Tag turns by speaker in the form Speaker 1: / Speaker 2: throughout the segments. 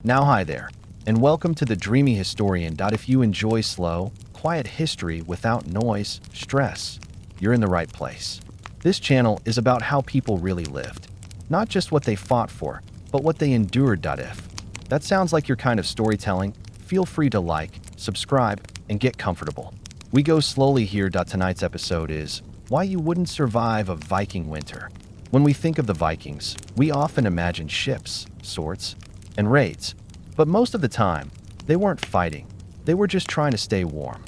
Speaker 1: Now, hi there, and welcome to the Dreamy Historian. If you enjoy slow, quiet history without noise, stress, you're in the right place. This channel is about how people really lived, not just what they fought for, but what they endured. If that sounds like your kind of storytelling, feel free to like, subscribe, and get comfortable. We go slowly here. Tonight's episode is why you wouldn't survive a Viking winter. When we think of the Vikings, we often imagine ships, swords, and raids. But most of the time, they weren't fighting. They were just trying to stay warm.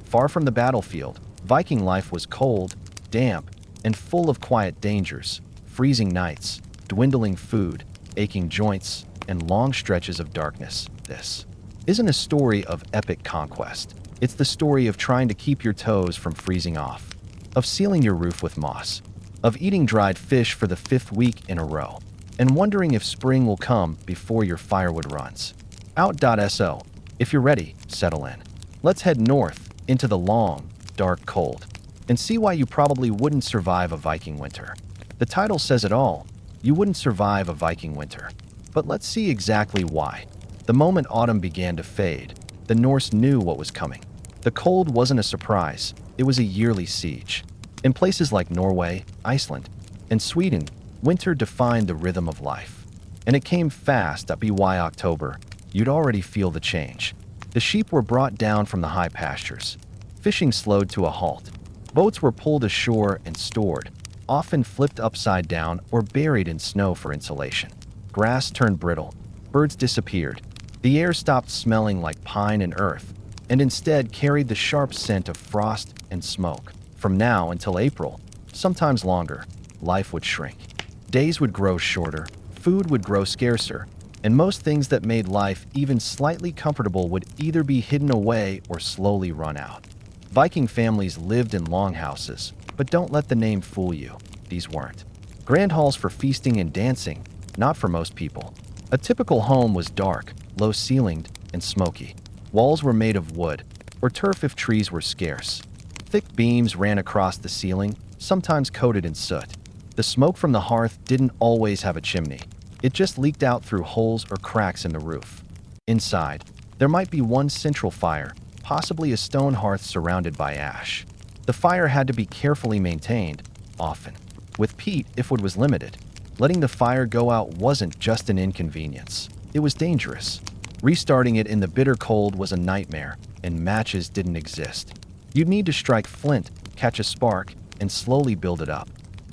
Speaker 1: Far from the battlefield, Viking life was cold, damp, and full of quiet dangers, freezing nights, dwindling food, aching joints, and long stretches of darkness. This isn't a story of epic conquest. It's the story of trying to keep your toes from freezing off, of sealing your roof with moss, of eating dried fish for the fifth week in a row, and wondering if spring will come before your firewood runs out. So, if you're ready, settle in. Let's head north into the long, dark cold and see why you probably wouldn't survive a Viking winter. The title says it all. You wouldn't survive a Viking winter. But let's see exactly why. The moment autumn began to fade, the Norse knew what was coming. The cold wasn't a surprise. It was a yearly siege. In places like Norway, Iceland, and Sweden, winter defined the rhythm of life. And it came fast. By October, you'd already feel the change. The sheep were brought down from the high pastures. Fishing slowed to a halt. Boats were pulled ashore and stored, often flipped upside down or buried in snow for insulation. Grass turned brittle. Birds disappeared. The air stopped smelling like pine and earth, and instead carried the sharp scent of frost and smoke. From now until April, sometimes longer, life would shrink. Days would grow shorter, food would grow scarcer, and most things that made life even slightly comfortable would either be hidden away or slowly run out. Viking families lived in longhouses, but don't let the name fool you. These weren't grand halls for feasting and dancing, not for most people. A typical home was dark, low-ceilinged, and smoky. Walls were made of wood, or turf if trees were scarce. Thick beams ran across the ceiling, sometimes coated in soot. The smoke from the hearth didn't always have a chimney. It just leaked out through holes or cracks in the roof. Inside, there might be one central fire, possibly a stone hearth surrounded by ash. The fire had to be carefully maintained, often with peat if wood was limited. Letting the fire go out wasn't just an inconvenience. It was dangerous. Restarting it in the bitter cold was a nightmare, and matches didn't exist. You'd need to strike flint, catch a spark, and slowly build it up,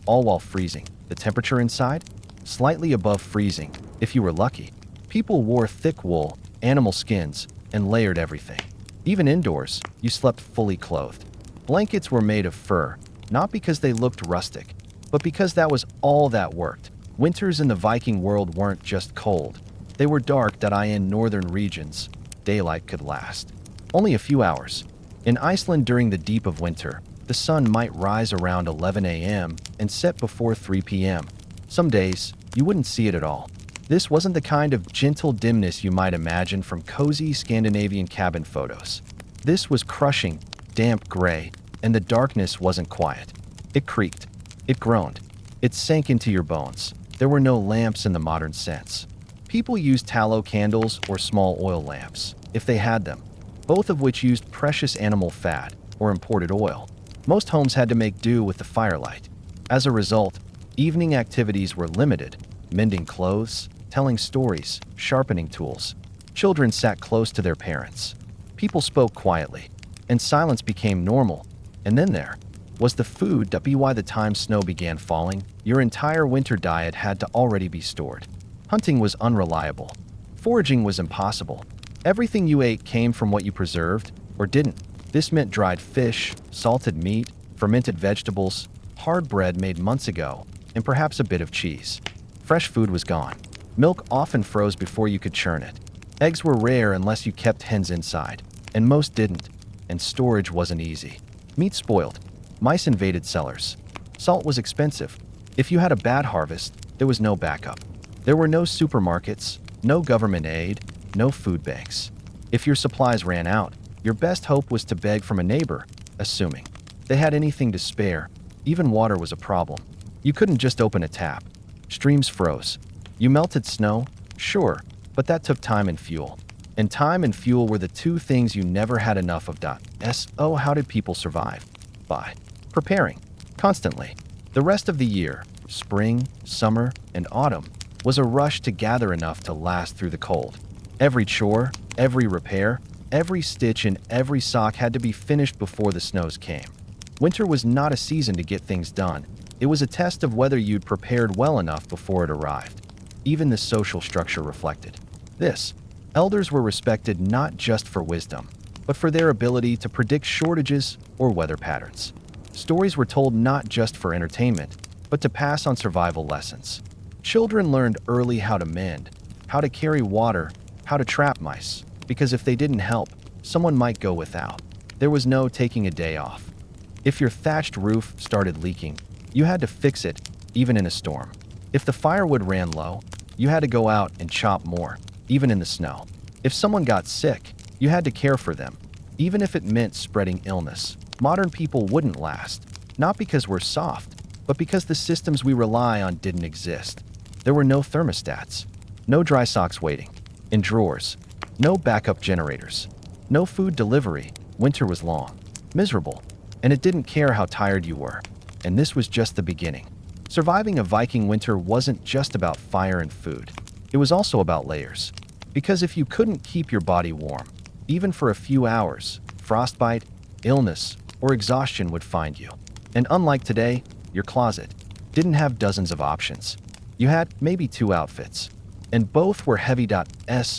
Speaker 1: all while freezing. The temperature inside? Slightly above freezing, if you were lucky. People wore thick wool, animal skins, and layered everything. Even indoors, you slept fully clothed. Blankets were made of fur, not because they looked rustic, but because that was all that worked. Winters in the Viking world weren't just cold. They were dark. In northern regions, daylight could last only a few hours. In Iceland during the deep of winter, the sun might rise around 11 a.m. and set before 3 p.m. Some days, you wouldn't see it at all. This wasn't the kind of gentle dimness you might imagine from cozy Scandinavian cabin photos. This was crushing, damp gray, and the darkness wasn't quiet. It creaked. It groaned. It sank into your bones. There were no lamps in the modern sense. People used tallow candles or small oil lamps, if they had them, both of which used precious animal fat or imported oil. Most homes had to make do with the firelight. As a result, evening activities were limited: mending clothes, telling stories, sharpening tools. Children sat close to their parents. People spoke quietly, and silence became normal. And then there was the food. By the time snow began falling, your entire winter diet had to already be stored. Hunting was unreliable. Foraging was impossible. Everything you ate came from what you preserved or didn't. This meant dried fish, salted meat, fermented vegetables, hard bread made months ago, and perhaps a bit of cheese. Fresh food was gone. Milk often froze before you could churn it. Eggs were rare unless you kept hens inside, and most didn't, and storage wasn't easy. Meat spoiled. Mice invaded cellars. Salt was expensive. If you had a bad harvest, there was no backup. There were no supermarkets, no government aid, no food banks. If your supplies ran out, your best hope was to beg from a neighbor, assuming they had anything to spare. Even water was a problem. You couldn't just open a tap. Streams froze. You melted snow? Sure, But that took time and fuel. And time and fuel were the two things you never had enough of. So how did people survive? By preparing constantly. The rest of the year, spring, summer, and autumn, was a rush to gather enough to last through the cold. Every chore, every repair, every stitch, and every sock had to be finished before the snows came. Winter was not a season to get things done. It was a test of whether you'd prepared well enough before it arrived. Even the social structure reflected this. Elders were respected not just for wisdom, but for their ability to predict shortages or weather patterns. Stories were told not just for entertainment, but to pass on survival lessons. Children learned early how to mend, how to carry water, how to trap mice, because if they didn't help, someone might go without. There was no taking a day off. If your thatched roof started leaking, you had to fix it, even in a storm. If the firewood ran low, you had to go out and chop more, even in the snow. If someone got sick, you had to care for them, even if it meant spreading illness. Modern people wouldn't last, not because we're soft, but because the systems we rely on didn't exist. There were no thermostats, no dry socks waiting in drawers, no backup generators, no food delivery. Winter was long, miserable, and it didn't care how tired you were. And this was just the beginning. Surviving a Viking winter wasn't just about fire and food. It was also about layers. Because if you couldn't keep your body warm, even for a few hours, frostbite, illness, or exhaustion would find you. And unlike today, your closet didn't have dozens of options. You had maybe 2 outfits, and both were heavy.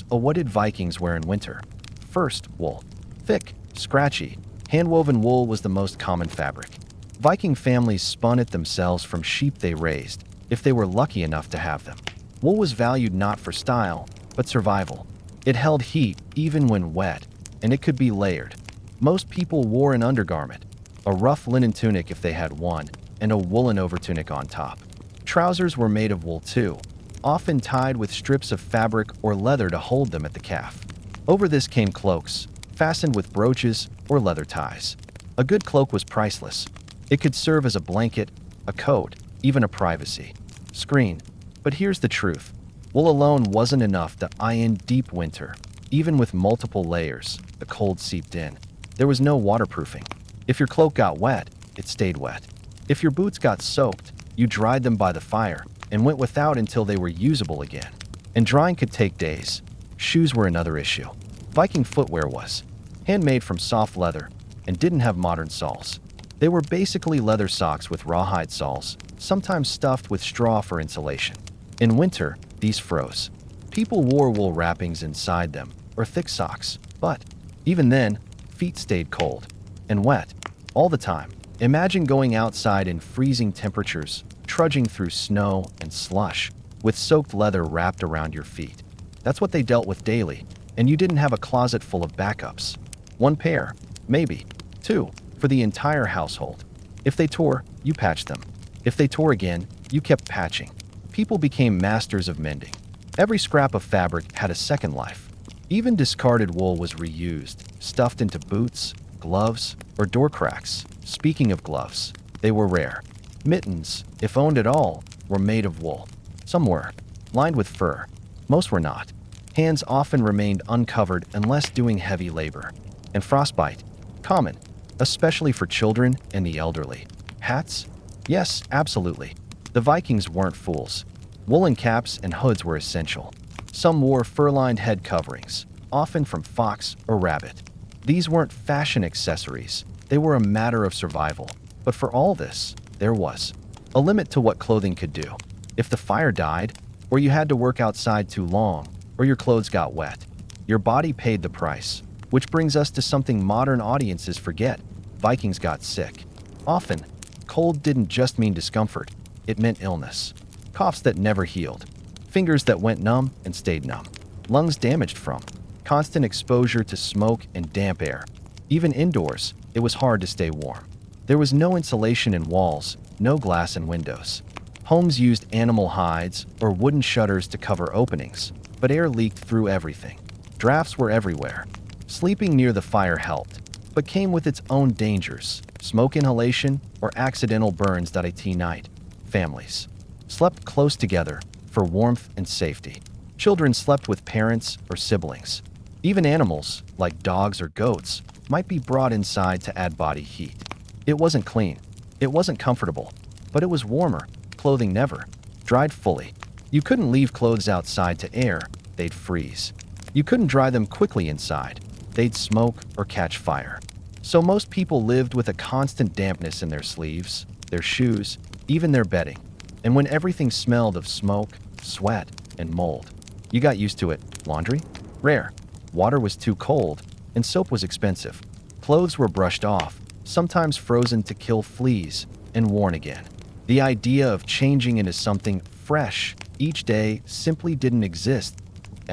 Speaker 1: What did Vikings wear in winter? First, wool. Thick, scratchy, hand-woven wool was the most common fabric. Viking families spun it themselves from sheep they raised, if they were lucky enough to have them. Wool was valued not for style, but survival. It held heat even when wet, and it could be layered. Most people wore an undergarment, a rough linen tunic if they had one, and a woolen overtunic on top. Trousers were made of wool too, often tied with strips of fabric or leather to hold them at the calf. Over this came cloaks, fastened with brooches or leather ties. A good cloak was priceless. It could serve as a blanket, a coat, even a privacy screen. But here's the truth. Wool alone wasn't enough to in deep winter. Even with multiple layers, the cold seeped in. There was no waterproofing. If your cloak got wet, it stayed wet. If your boots got soaked, you dried them by the fire and went without until they were usable again. And drying could take days. Shoes were another issue. Viking footwear was handmade from soft leather and didn't have modern soles. They were basically leather socks with rawhide soles, sometimes stuffed with straw for insulation. In winter, these froze. People wore wool wrappings inside them, or thick socks, but even then, feet stayed cold and wet all the time. Imagine going outside in freezing temperatures, trudging through snow and slush, with soaked leather wrapped around your feet. That's what they dealt with daily, and you didn't have a closet full of backups. 1 pair, maybe 2, for the entire household. If they tore, you patched them. If they tore again, you kept patching. People became masters of mending. Every scrap of fabric had a second life. Even discarded wool was reused, stuffed into boots, gloves, or door cracks. Speaking of gloves, they were rare. Mittens, if owned at all, were made of wool. Some were lined with fur. Most were not. Hands often remained uncovered unless doing heavy labor. And frostbite, common, especially for children and the elderly. Hats? Yes, absolutely. The Vikings weren't fools. Woolen caps and hoods were essential. Some wore fur-lined head coverings, often from fox or rabbit. These weren't fashion accessories. They were a matter of survival. But for all this, there was a limit to what clothing could do. If the fire died, or you had to work outside too long, or your clothes got wet, your body paid the price. Which brings us to something modern audiences forget. Vikings got sick. Often, cold didn't just mean discomfort. It meant illness. Coughs that never healed. Fingers that went numb and stayed numb. Lungs damaged from constant exposure to smoke and damp air. Even indoors, it was hard to stay warm. There was no insulation in walls, no glass in windows. Homes used animal hides or wooden shutters to cover openings, but air leaked through everything. Drafts were everywhere. Sleeping near the fire helped, but came with its own dangers. Smoke inhalation or accidental burns. Night. Families slept close together for warmth and safety. Children slept with parents or siblings. Even animals, like dogs or goats, might be brought inside to add body heat. It wasn't clean. It wasn't comfortable. But it was warmer. Clothing never dried fully. You couldn't leave clothes outside to air. They'd freeze. You couldn't dry them quickly inside. They'd smoke or catch fire. So most people lived with a constant dampness in their sleeves, their shoes, even their bedding. And when everything smelled of smoke, sweat, and mold, you got used to it. Laundry? Rare. Water was too cold, and soap was expensive. Clothes were brushed off, sometimes frozen to kill fleas, and worn again. The idea of changing into something fresh each day simply didn't exist.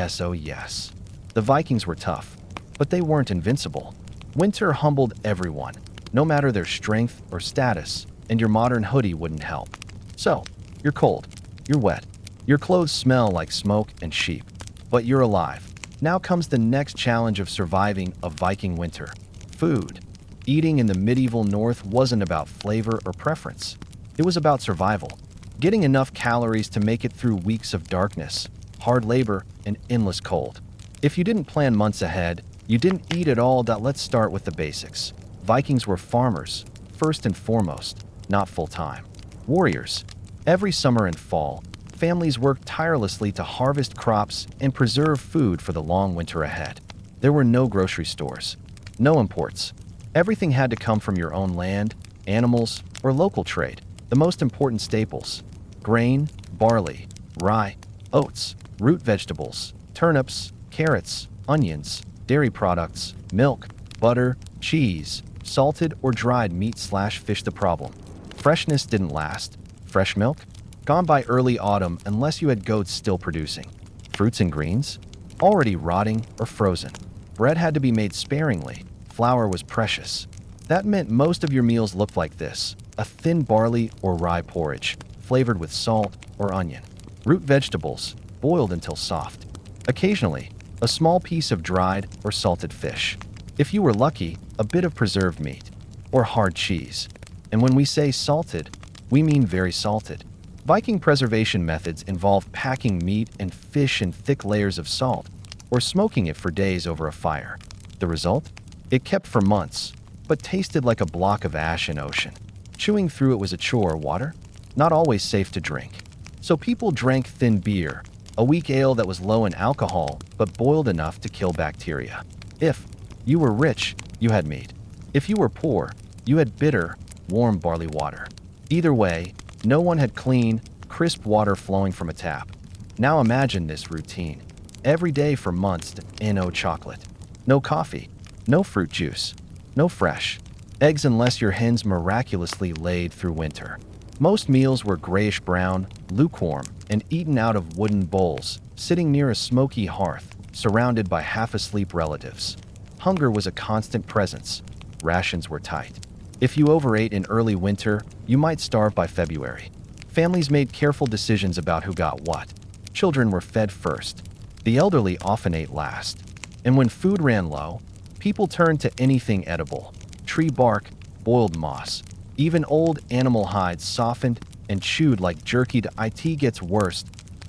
Speaker 1: So yes, the Vikings were tough, but they weren't invincible. Winter humbled everyone, no matter their strength or status, and your modern hoodie wouldn't help. So, you're cold, you're wet, your clothes smell like smoke and sheep, but you're alive. Now comes the next challenge of surviving a Viking winter. Food. Eating in the medieval North wasn't about flavor or preference. It was about survival. Getting enough calories to make it through weeks of darkness, hard labor, and endless cold. If you didn't plan months ahead, you didn't eat at all. Let's start with the basics. Vikings were farmers, first and foremost, not full-time. Warriors. Every summer and fall, families worked tirelessly to harvest crops and preserve food for the long winter ahead. There were no grocery stores, no imports. Everything had to come from your own land, animals, or local trade. The most important staples: grain, barley, rye, oats, root vegetables, turnips, carrots, onions, dairy products, milk, butter, cheese, salted or dried meat/fish. The problem: freshness didn't last. Fresh milk? Gone by early autumn unless you had goats still producing. Fruits and greens? Already rotting or frozen. Bread had to be made sparingly. Flour was precious. That meant most of your meals looked like this: a thin barley or rye porridge, flavored with salt or onion. Root vegetables, boiled until soft. Occasionally, a small piece of dried or salted fish. If you were lucky, a bit of preserved meat, or hard cheese. And when we say salted, we mean very salted. Viking preservation methods involved packing meat and fish in thick layers of salt, or smoking it for days over a fire. The result? It kept for months, but tasted like a block of ash in ocean. Chewing through it was a chore. Water? Not always safe to drink. So people drank thin beer, a weak ale that was low in alcohol but boiled enough to kill bacteria. If you were rich, you had mead. If you were poor, you had bitter, warm barley water. Either way, no one had clean, crisp water flowing from a tap. Now imagine this routine. Every day for months, and no chocolate, no coffee, no fruit juice, no fresh eggs unless your hens miraculously laid through winter. Most meals were grayish-brown, lukewarm, and eaten out of wooden bowls, sitting near a smoky hearth, surrounded by half-asleep relatives. Hunger was a constant presence. Rations were tight. If you overate in early winter, you might starve by February. Families made careful decisions about who got what. Children were fed first. The elderly often ate last. And when food ran low, people turned to anything edible: tree bark, boiled moss, even old animal hides softened and chewed like jerky. It gets worse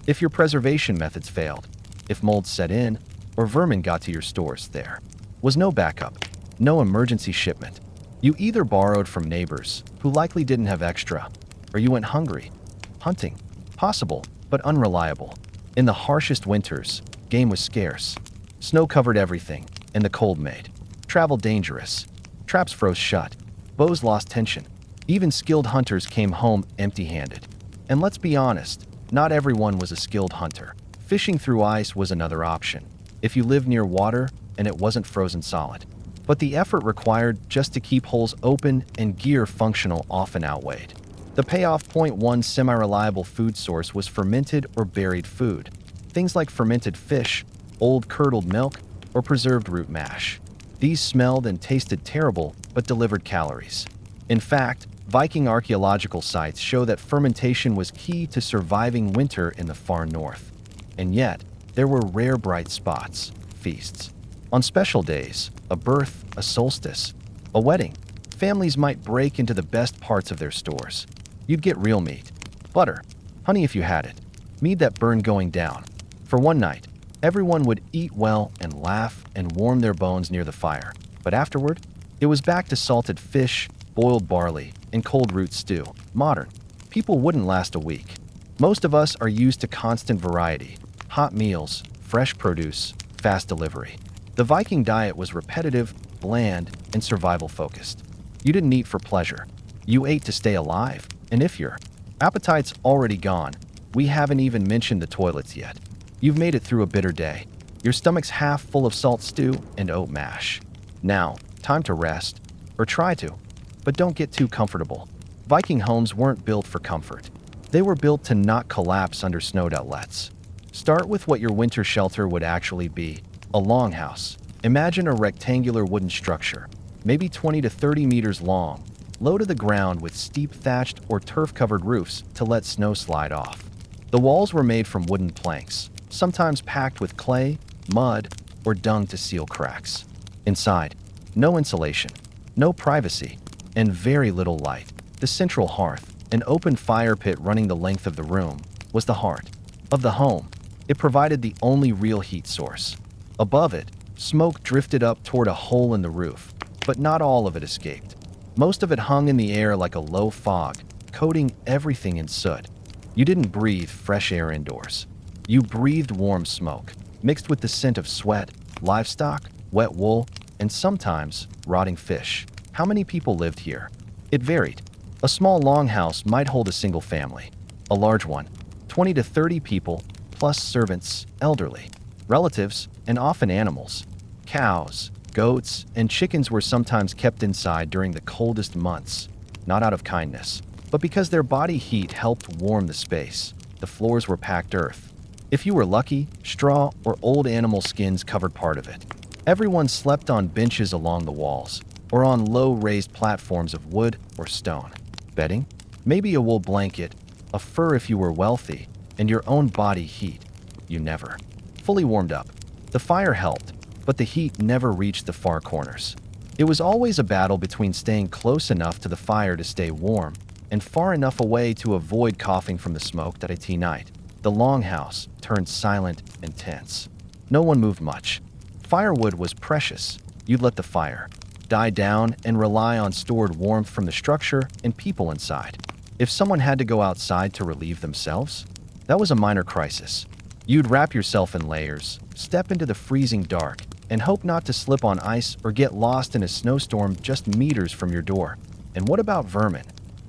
Speaker 1: if your preservation methods failed, if mold set in, or vermin got to your stores. There was no backup, no emergency shipment. You either borrowed from neighbors, who likely didn't have extra, or you went hungry. Hunting, possible, but unreliable. In the harshest winters, game was scarce. Snow covered everything, and the cold made travel dangerous. Traps froze shut. Bows lost tension. Even skilled hunters came home empty-handed. And let's be honest, not everyone was a skilled hunter. Fishing through ice was another option, if you lived near water and it wasn't frozen solid. But the effort required just to keep holes open and gear functional often outweighed the payoff. One semi-reliable food source was fermented or buried food. Things like fermented fish, old curdled milk, or preserved root mash. These smelled and tasted terrible, but delivered calories. In fact, Viking archaeological sites show that fermentation was key to surviving winter in the far north. And yet, there were rare bright spots: feasts. On special days, a birth, a solstice, a wedding, families might break into the best parts of their stores. You'd get real meat, butter, honey if you had it, mead that burned going down, For one night, everyone would eat well and laugh and warm their bones near the fire. But afterward, it was back to salted fish, boiled barley, and cold root stew. Modern people wouldn't last a week. Most of us are used to constant variety, hot meals, fresh produce, fast delivery. The Viking diet was repetitive, bland, and survival-focused. You didn't eat for pleasure. You ate to stay alive. And if your appetite's already gone, we haven't even mentioned the toilets yet. You've made it through a bitter day. Your stomach's half full of salt stew and oat mash. Now, time to rest. Or try to. But don't get too comfortable. Viking homes weren't built for comfort. They were built to not collapse under snowed outlets. Start with what your winter shelter would actually be. A longhouse. Imagine a rectangular wooden structure, maybe 20 to 30 meters long, low to the ground with steep thatched or turf-covered roofs to let snow slide off. The walls were made from wooden planks, sometimes packed with clay, mud, or dung to seal cracks. Inside, no insulation, no privacy, and very little light. The central hearth, an open fire pit running the length of the room, was the heart of the home. It provided the only real heat source. Above it, smoke drifted up toward a hole in the roof, but not all of it escaped. Most of it hung in the air like a low fog, coating everything in soot. You didn't breathe fresh air indoors. You breathed warm smoke, mixed with the scent of sweat, livestock, wet wool, and sometimes rotting fish. How many people lived here? It varied. A small longhouse might hold a single family. A large one, 20 to 30 people, plus servants, elderly, relatives, and often animals. Cows, goats, and chickens were sometimes kept inside during the coldest months, not out of kindness, but because their body heat helped warm the space. The floors were packed earth. If you were lucky, straw or old animal skins covered part of it. Everyone slept on benches along the walls, or on low raised platforms of wood or stone. Bedding? Maybe a wool blanket, a fur if you were wealthy, and your own body heat. You never fully warmed up. The fire helped, but the heat never reached the far corners. It was always a battle between staying close enough to the fire to stay warm and far enough away to avoid coughing from the smoke that at night. The longhouse turned silent and tense. No one moved much. Firewood was precious. You'd let the fire die down and rely on stored warmth from the structure and people inside. If someone had to go outside to relieve themselves, that was a minor crisis. You'd wrap yourself in layers, step into the freezing dark, and hope not to slip on ice or get lost in a snowstorm just meters from your door. And what about vermin?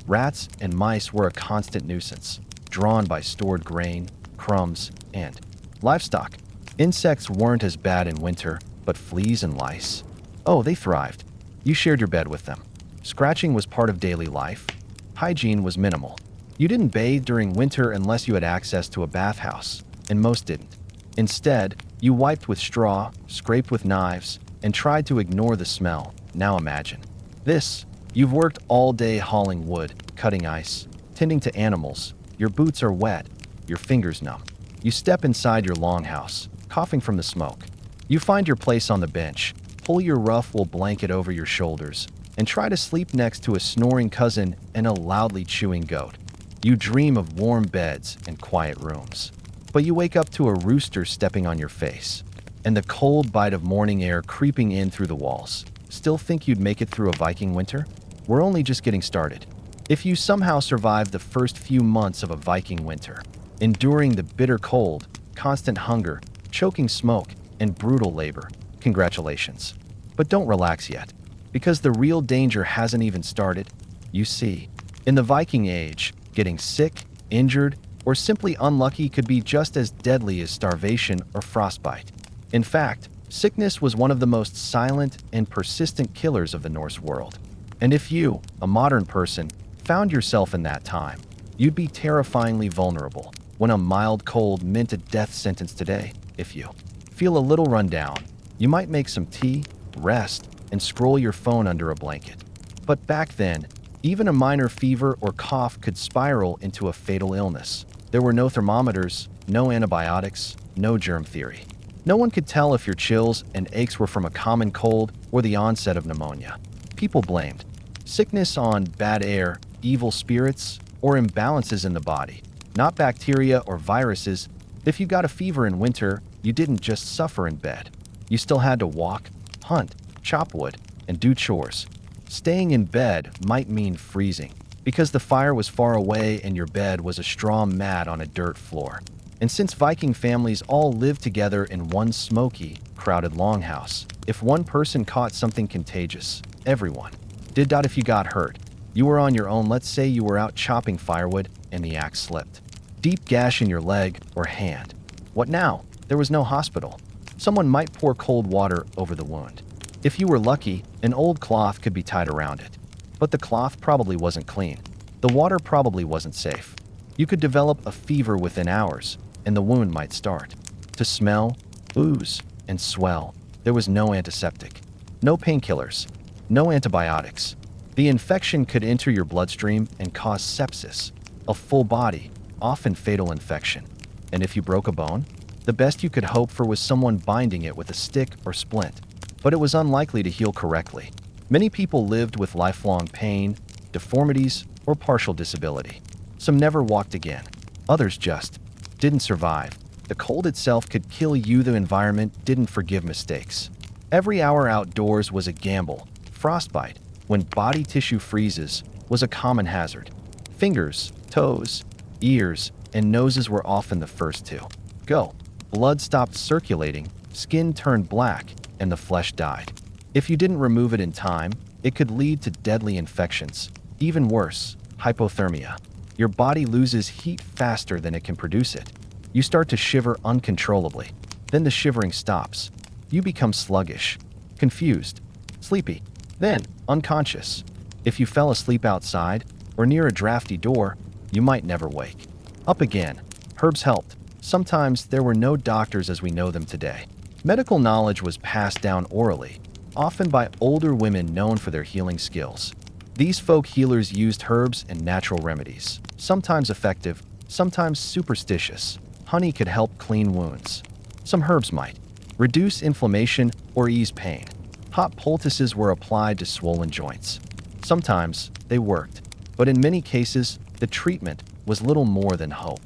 Speaker 1: Rats and mice were a constant nuisance, drawn by stored grain, crumbs, and livestock. Insects weren't as bad in winter, but fleas and lice, oh, they thrived. You shared your bed with them. Scratching was part of daily life. Hygiene was minimal. You didn't bathe during winter unless you had access to a bathhouse, and most didn't. Instead, you wiped with straw, scraped with knives, and tried to ignore the smell. Now imagine this. You've worked all day hauling wood, cutting ice, tending to animals. Your boots are wet, your fingers numb. You step inside your longhouse, coughing from the smoke. You find your place on the bench, pull your rough wool blanket over your shoulders, and try to sleep next to a snoring cousin and a loudly chewing goat. You dream of warm beds and quiet rooms. But you wake up to a rooster stepping on your face, and the cold bite of morning air creeping in through the walls. Still think you'd make it through a Viking winter? We're only just getting started. If you somehow survived the first few months of a Viking winter, enduring the bitter cold, constant hunger, choking smoke, and brutal labor, congratulations. But don't relax yet, because the real danger hasn't even started. You see, in the Viking Age, getting sick, injured, or simply unlucky could be just as deadly as starvation or frostbite. In fact, sickness was one of the most silent and persistent killers of the Norse world. And if you, a modern person, found yourself in that time, you'd be terrifyingly vulnerable when a mild cold meant a death sentence today. If you feel a little run down, you might make some tea, rest, and scroll your phone under a blanket. But back then, even a minor fever or cough could spiral into a fatal illness. There were no thermometers, no antibiotics, no germ theory. No one could tell if your chills and aches were from a common cold or the onset of pneumonia. People blamed sickness on bad air, evil spirits, or imbalances in the body. Not bacteria or viruses, If you got a fever in winter, you didn't just suffer in bed. You still had to walk, hunt, chop wood, and do chores. Staying in bed might mean freezing, because the fire was far away and your bed was a straw mat on a dirt floor. And since Viking families all lived together in one smoky, crowded longhouse, if one person caught something contagious, everyone did. If you got hurt, you were on your own. Let's say you were out chopping firewood and the axe slipped. Deep gash in your leg or hand. What now? There was no hospital. Someone might pour cold water over the wound. If you were lucky, an old cloth could be tied around it. But the cloth probably wasn't clean. The water probably wasn't safe. You could develop a fever within hours, and the wound might start to smell, ooze, and swell. There was no antiseptic, no painkillers, no antibiotics. The infection could enter your bloodstream and cause sepsis, a full body, often fatal infection. And if you broke a bone, the best you could hope for was someone binding it with a stick or splint. But it was unlikely to heal correctly. Many people lived with lifelong pain, deformities, or partial disability. Some never walked again. Others just didn't survive. The cold itself could kill you. The environment didn't forgive mistakes. Every hour outdoors was a gamble. Frostbite, when body tissue freezes, was a common hazard. Fingers, toes, ears, and noses were often the first to go. Blood stopped circulating, skin turned black, and the flesh died. If you didn't remove it in time, it could lead to deadly infections. Even worse, hypothermia. Your body loses heat faster than it can produce it. You start to shiver uncontrollably. Then the shivering stops. You become sluggish, confused, sleepy, then unconscious. If you fell asleep outside or near a drafty door, you might never wake up again. Herbs helped. Sometimes there were no doctors as we know them today. Medical knowledge was passed down orally, often by older women known for their healing skills. These folk healers used herbs and natural remedies, sometimes effective, sometimes superstitious. Honey could help clean wounds. Some herbs might reduce inflammation or ease pain. Hot poultices were applied to swollen joints. Sometimes they worked, but in many cases, the treatment was little more than hope.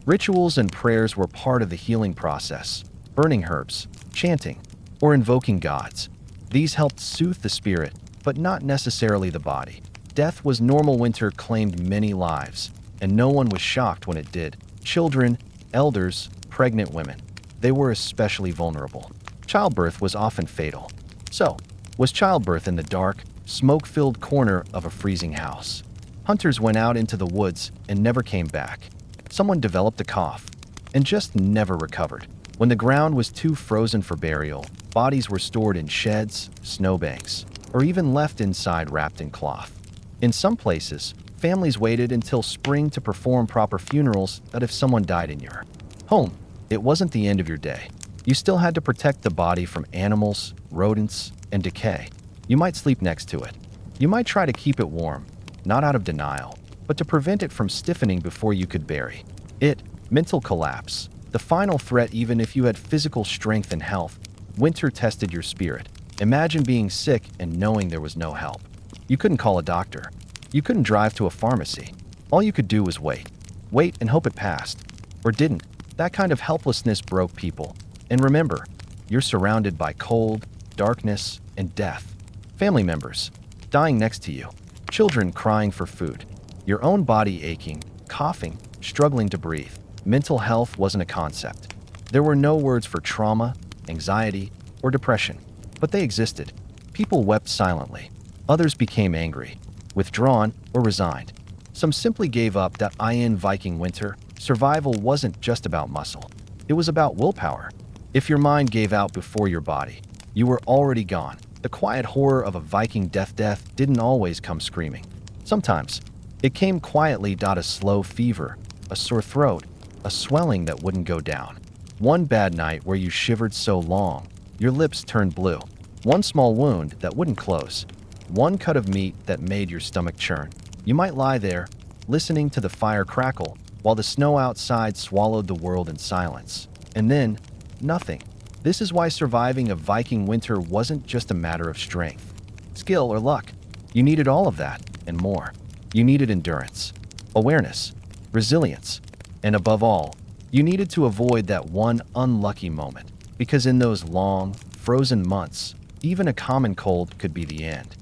Speaker 1: Rituals and prayers were part of the healing process. Burning herbs, chanting, or invoking gods. These helped soothe the spirit, but not necessarily the body. Death was normal. Winter claimed many lives, and no one was shocked when it did. Children, elders, pregnant women. They were especially vulnerable. Childbirth was often fatal. So, was childbirth in the dark, smoke-filled corner of a freezing house. Hunters went out into the woods and never came back. Someone developed a cough and just never recovered. When the ground was too frozen for burial, bodies were stored in sheds, snowbanks, or even left inside wrapped in cloth. In some places, families waited until spring to perform proper funerals. That if someone died in your home, it wasn't the end of your day. You still had to protect the body from animals, rodents, and decay. You might sleep next to it. You might try to keep it warm, not out of denial, but to prevent it from stiffening before you could bury it. Mental collapse. The final threat. Even if you had physical strength and health, winter tested your spirit. Imagine being sick and knowing there was no help. You couldn't call a doctor. You couldn't drive to a pharmacy. All you could do was wait. Wait and hope it passed. Or didn't. That kind of helplessness broke people. And remember, you're surrounded by cold, darkness, and death. Family members dying next to you. Children crying for food. Your own body aching, coughing, struggling to breathe. Mental health wasn't a concept. There were no words for trauma, anxiety, or depression, but they existed. People wept silently. Others became angry, withdrawn, or resigned. Some simply gave up. In Viking winter, survival wasn't just about muscle. It was about willpower. If your mind gave out before your body, you were already gone. The quiet horror of a Viking death didn't always come screaming. Sometimes, it came quietly. A slow fever, a sore throat, a swelling that wouldn't go down. One bad night where you shivered so long, your lips turned blue. One small wound that wouldn't close. One cut of meat that made your stomach churn. You might lie there, listening to the fire crackle, while the snow outside swallowed the world in silence. And then, nothing. This is why surviving a Viking winter wasn't just a matter of strength, skill, or luck. You needed all of that, and more. You needed endurance, awareness, resilience, and above all, You needed to avoid that one unlucky moment, because in those long, frozen months, even a common cold could be the end.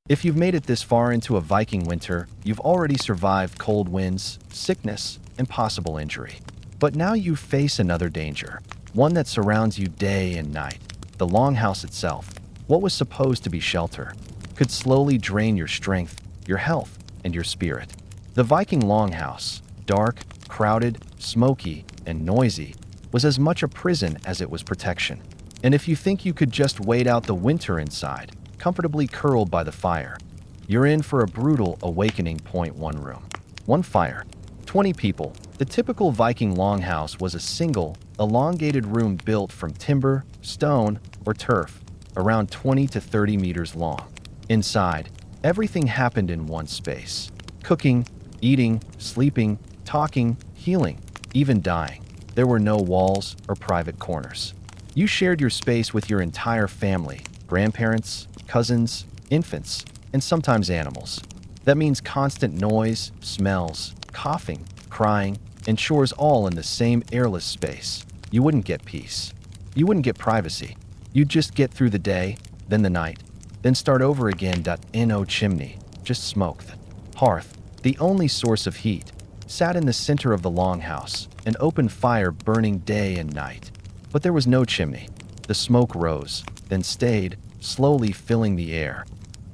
Speaker 1: If you've made it this far into a Viking winter, you've already survived cold winds, sickness, and possible injury. But now you face another danger, one that surrounds you day and night. The longhouse itself, what was supposed to be shelter, could slowly drain your strength, your health, and your spirit. The Viking longhouse, dark, crowded, smoky, and noisy, was as much a prison as it was protection. And if you think you could just wait out the winter inside, comfortably curled by the fire, you're in for a brutal awakening. Point one room. One fire. 20 people. The typical Viking longhouse was a single, elongated room built from timber, stone, or turf, around 20 to 30 meters long. Inside, everything happened in one space. Cooking, eating, sleeping, talking, healing, even dying. There were no walls or private corners. You shared your space with your entire family, grandparents, cousins, infants, and sometimes animals. That means constant noise, smells, coughing, crying, and chores all in the same airless space. You wouldn't get peace. You wouldn't get privacy. You'd just get through the day, then the night, then start over again. No chimney, just smoke. The hearth, the only source of heat, sat in the center of the longhouse, an open fire burning day and night. But there was no chimney. The smoke rose, then stayed, slowly filling the air.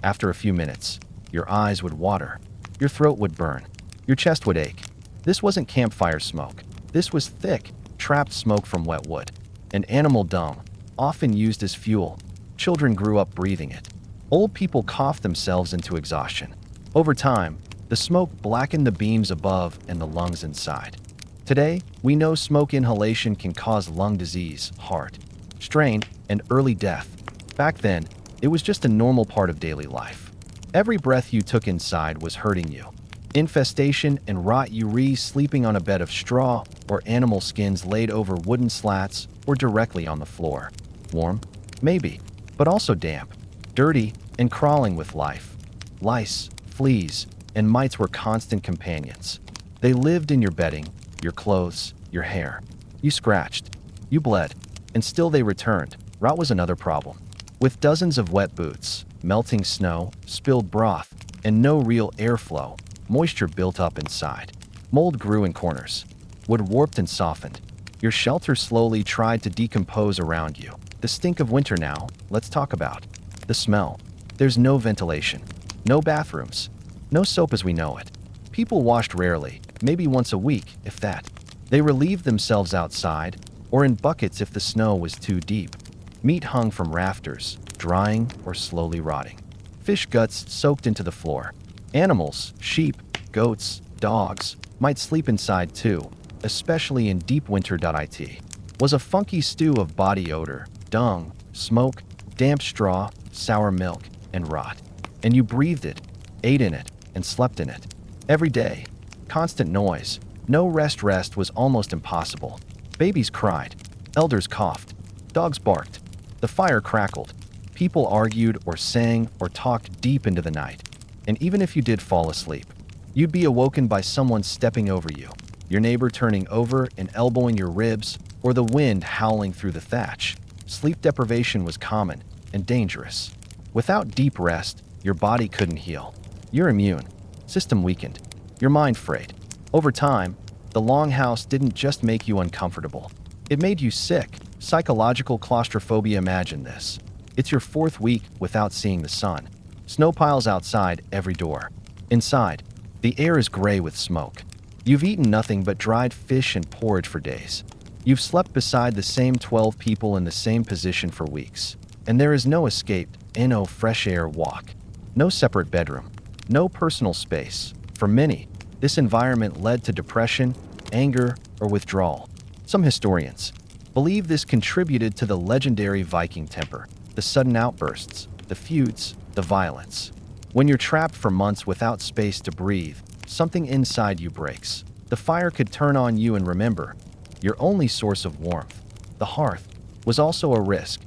Speaker 1: After a few minutes, your eyes would water, your throat would burn, your chest would ache. This wasn't campfire smoke. This was thick, trapped smoke from wet wood, and animal dung, often used as fuel. Children grew up breathing it. Old people coughed themselves into exhaustion. Over time, the smoke blackened the beams above and the lungs inside. Today, we know smoke inhalation can cause lung disease, heart, strain, and early death. Back then, it was just a normal part of daily life. Every breath you took inside was hurting you. Infestation and rot. You sleeping on a bed of straw or animal skins laid over wooden slats or directly on the floor. Warm? Maybe, but also damp, dirty, and crawling with life. Lice, fleas, and mites were constant companions. They lived in your bedding, your clothes, your hair. You scratched, you bled, and still they returned. Rot was another problem. With dozens of wet boots, melting snow, spilled broth, and no real airflow, moisture built up inside. Mold grew in corners. Wood warped and softened. Your shelter slowly tried to decompose around you. The stink of winter now, let's talk about. The smell. There's no ventilation, no bathrooms, no soap as we know it. People washed rarely, maybe once a week, if that. They relieved themselves outside, or in buckets if the snow was too deep. Meat hung from rafters, drying or slowly rotting. Fish guts soaked into the floor. Animals, sheep, goats, dogs, might sleep inside too, especially in deep winter. It was a funky stew of body odor, dung, smoke, damp straw, sour milk, and rot. And you breathed it, ate in it, and slept in it. Every day. Constant noise. No rest was almost impossible. Babies cried. Elders coughed. Dogs barked. The fire crackled. People argued or sang or talked deep into the night. And even if you did fall asleep, you'd be awoken by someone stepping over you, your neighbor turning over and elbowing your ribs, or the wind howling through the thatch. Sleep deprivation was common and dangerous. Without deep rest, your body couldn't heal. Your immune system weakened. Your mind frayed. Over time, the longhouse didn't just make you uncomfortable. It made you sick. Psychological claustrophobia. Imagine this. It's your fourth week without seeing the sun. Snow piles outside every door. Inside, the air is gray with smoke. You've eaten nothing but dried fish and porridge for days. You've slept beside the same 12 people in the same position for weeks. And there is no escape, no fresh air walk. No separate bedroom. No personal space. For many, this environment led to depression, anger, or withdrawal. Some historians believe this contributed to the legendary Viking temper, the sudden outbursts, the feuds, the violence. When you're trapped for months without space to breathe, something inside you breaks. The fire could turn on you, and remember, your only source of warmth, the hearth, was also a risk.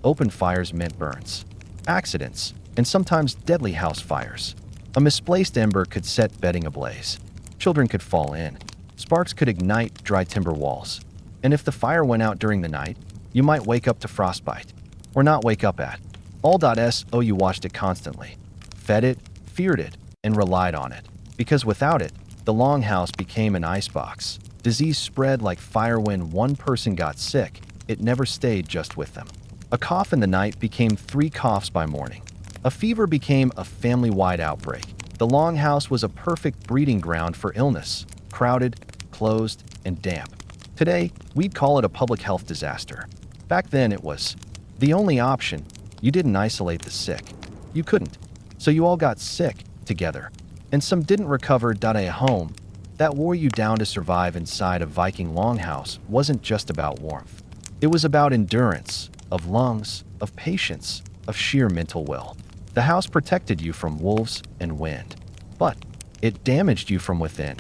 Speaker 1: Open fires meant burns, accidents, and sometimes deadly house fires. A misplaced ember could set bedding ablaze. Children could fall in. Sparks could ignite dry timber walls. And if the fire went out during the night, you might wake up to frostbite. Or not wake up at. All.so you watched it constantly. Fed it, feared it, and relied on it. Because without it, the longhouse became an icebox. Disease spread like fire. When one person got sick, it never stayed just with them. A cough in the night became 3 coughs by morning. A fever became a family-wide outbreak. The longhouse was a perfect breeding ground for illness. Crowded, closed, and damp. Today, we'd call it a public health disaster. Back then, it was the only option. You didn't isolate the sick. You couldn't. So you all got sick together. And some didn't recover. A home that wore you down to survive inside a Viking longhouse wasn't just about warmth. It was about endurance, of lungs, of patience, of sheer mental will. The house protected you from wolves and wind. But it damaged you from within.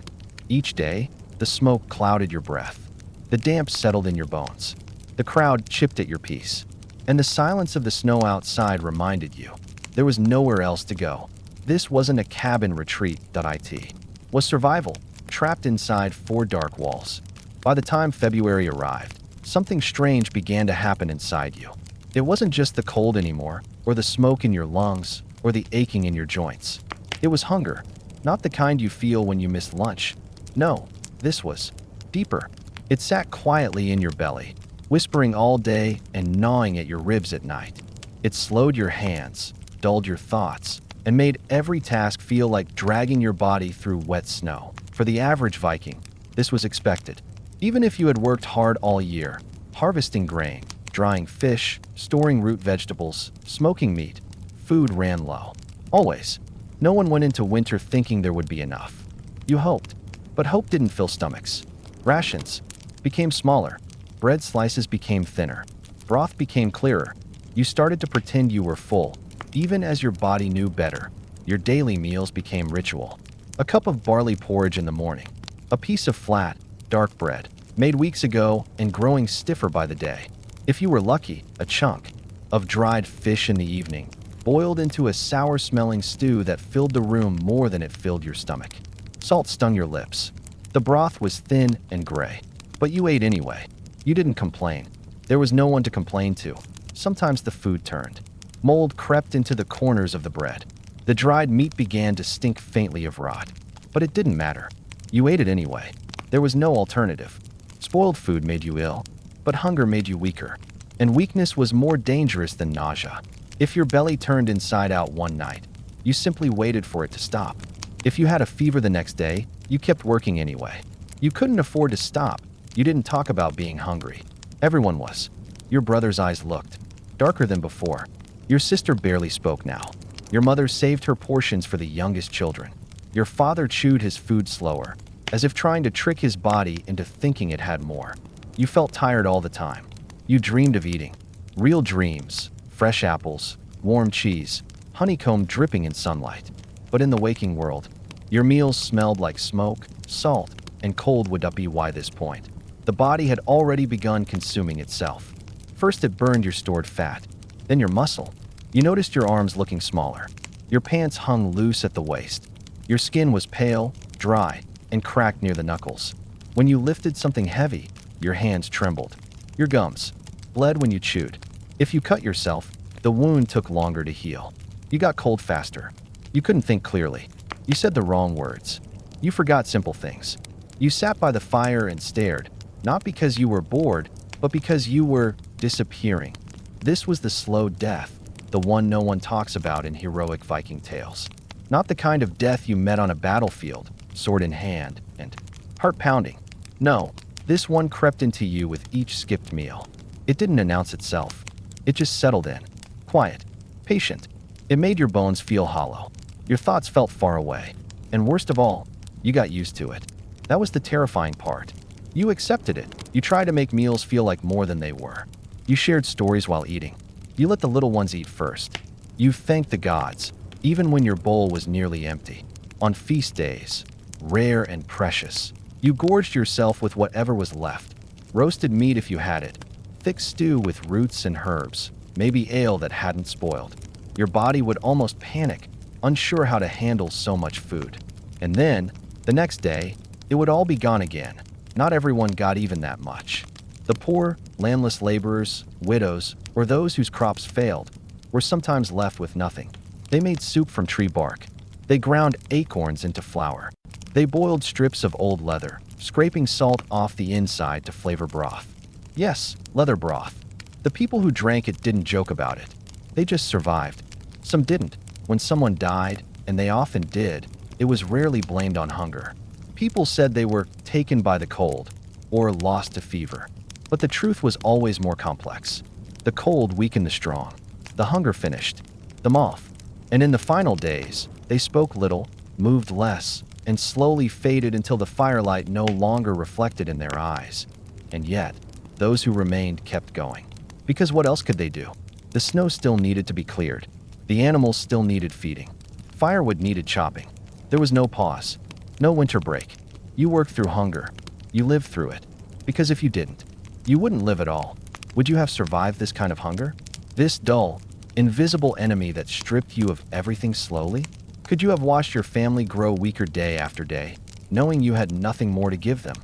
Speaker 1: Each day, the smoke clouded your breath. The damp settled in your bones. The crowd chipped at your peace. And the silence of the snow outside reminded you there was nowhere else to go. This wasn't a cabin retreat. It was survival, trapped inside 4 dark walls. By the time February arrived, something strange began to happen inside you. It wasn't just the cold anymore, or the smoke in your lungs, or the aching in your joints. It was hunger, not the kind you feel when you miss lunch. No, this was deeper. It sat quietly in your belly, whispering all day and gnawing at your ribs at night. It slowed your hands, dulled your thoughts, and made every task feel like dragging your body through wet snow. For the average Viking, this was expected. Even if you had worked hard all year, harvesting grain, drying fish, storing root vegetables, smoking meat, food ran low. Always. No one went into winter thinking there would be enough. You hoped, but hope didn't fill stomachs. Rations became smaller. Bread slices became thinner. Broth became clearer. You started to pretend you were full, even as your body knew better. Your daily meals became ritual. A cup of barley porridge in the morning. A piece of flat, dark bread, made weeks ago and growing stiffer by the day. If you were lucky, a chunk of dried fish in the evening, boiled into a sour-smelling stew that filled the room more than it filled your stomach. Salt stung your lips. The broth was thin and gray. But you ate anyway. You didn't complain. There was no one to complain to. Sometimes the food turned. Mold crept into the corners of the bread. The dried meat began to stink faintly of rot. But it didn't matter. You ate it anyway. There was no alternative. Spoiled food made you ill, but hunger made you weaker. And weakness was more dangerous than nausea. If your belly turned inside out one night, you simply waited for it to stop. If you had a fever the next day, you kept working anyway. You couldn't afford to stop. You didn't talk about being hungry. Everyone was. Your brother's eyes looked darker than before. Your sister barely spoke now. Your mother saved her portions for the youngest children. Your father chewed his food slower, as if trying to trick his body into thinking it had more. You felt tired all the time. You dreamed of eating. Real dreams. Fresh apples, warm cheese, honeycomb dripping in sunlight. But in the waking world, your meals smelled like smoke, salt, and cold. Would that be why this point? The body had already begun consuming itself. First it burned your stored fat, then your muscle. You noticed your arms looking smaller. Your pants hung loose at the waist. Your skin was pale, dry, and cracked near the knuckles. When you lifted something heavy, your hands trembled. Your gums bled when you chewed. If you cut yourself, the wound took longer to heal. You got cold faster. You couldn't think clearly. You said the wrong words. You forgot simple things. You sat by the fire and stared, not because you were bored, but because you were disappearing. This was the slow death, the one no one talks about in heroic Viking tales. Not the kind of death you met on a battlefield, sword in hand, and heart pounding. No, this one crept into you with each skipped meal. It didn't announce itself. It just settled in. Quiet. Patient. It made your bones feel hollow. Your thoughts felt far away. And worst of all, you got used to it. That was the terrifying part. You accepted it. You tried to make meals feel like more than they were. You shared stories while eating. You let the little ones eat first. You thanked the gods, even when your bowl was nearly empty. On feast days, rare and precious, you gorged yourself with whatever was left. Roasted meat if you had it. Thick stew with roots and herbs. Maybe ale that hadn't spoiled. Your body would almost panic, unsure how to handle so much food. And then, the next day, it would all be gone again. Not everyone got even that much. The poor, landless laborers, widows, or those whose crops failed were sometimes left with nothing. They made soup from tree bark. They ground acorns into flour. They boiled strips of old leather, scraping salt off the inside to flavor broth. Yes, leather broth. The people who drank it didn't joke about it. They just survived. Some didn't. When someone died, and they often did, it was rarely blamed on hunger. People said they were taken by the cold or lost to fever. But the truth was always more complex. The cold weakened the strong. The hunger finished them off. And in the final days, they spoke little, moved less, and slowly faded until the firelight no longer reflected in their eyes. And yet, those who remained kept going. Because what else could they do? The snow still needed to be cleared. The animals still needed feeding. Firewood needed chopping. There was no pause, no winter break. You worked through hunger. You lived through it. Because if you didn't, you wouldn't live at all. Would you have survived this kind of hunger? This dull, invisible enemy that stripped you of everything slowly? Could you have watched your family grow weaker day after day, knowing you had nothing more to give them?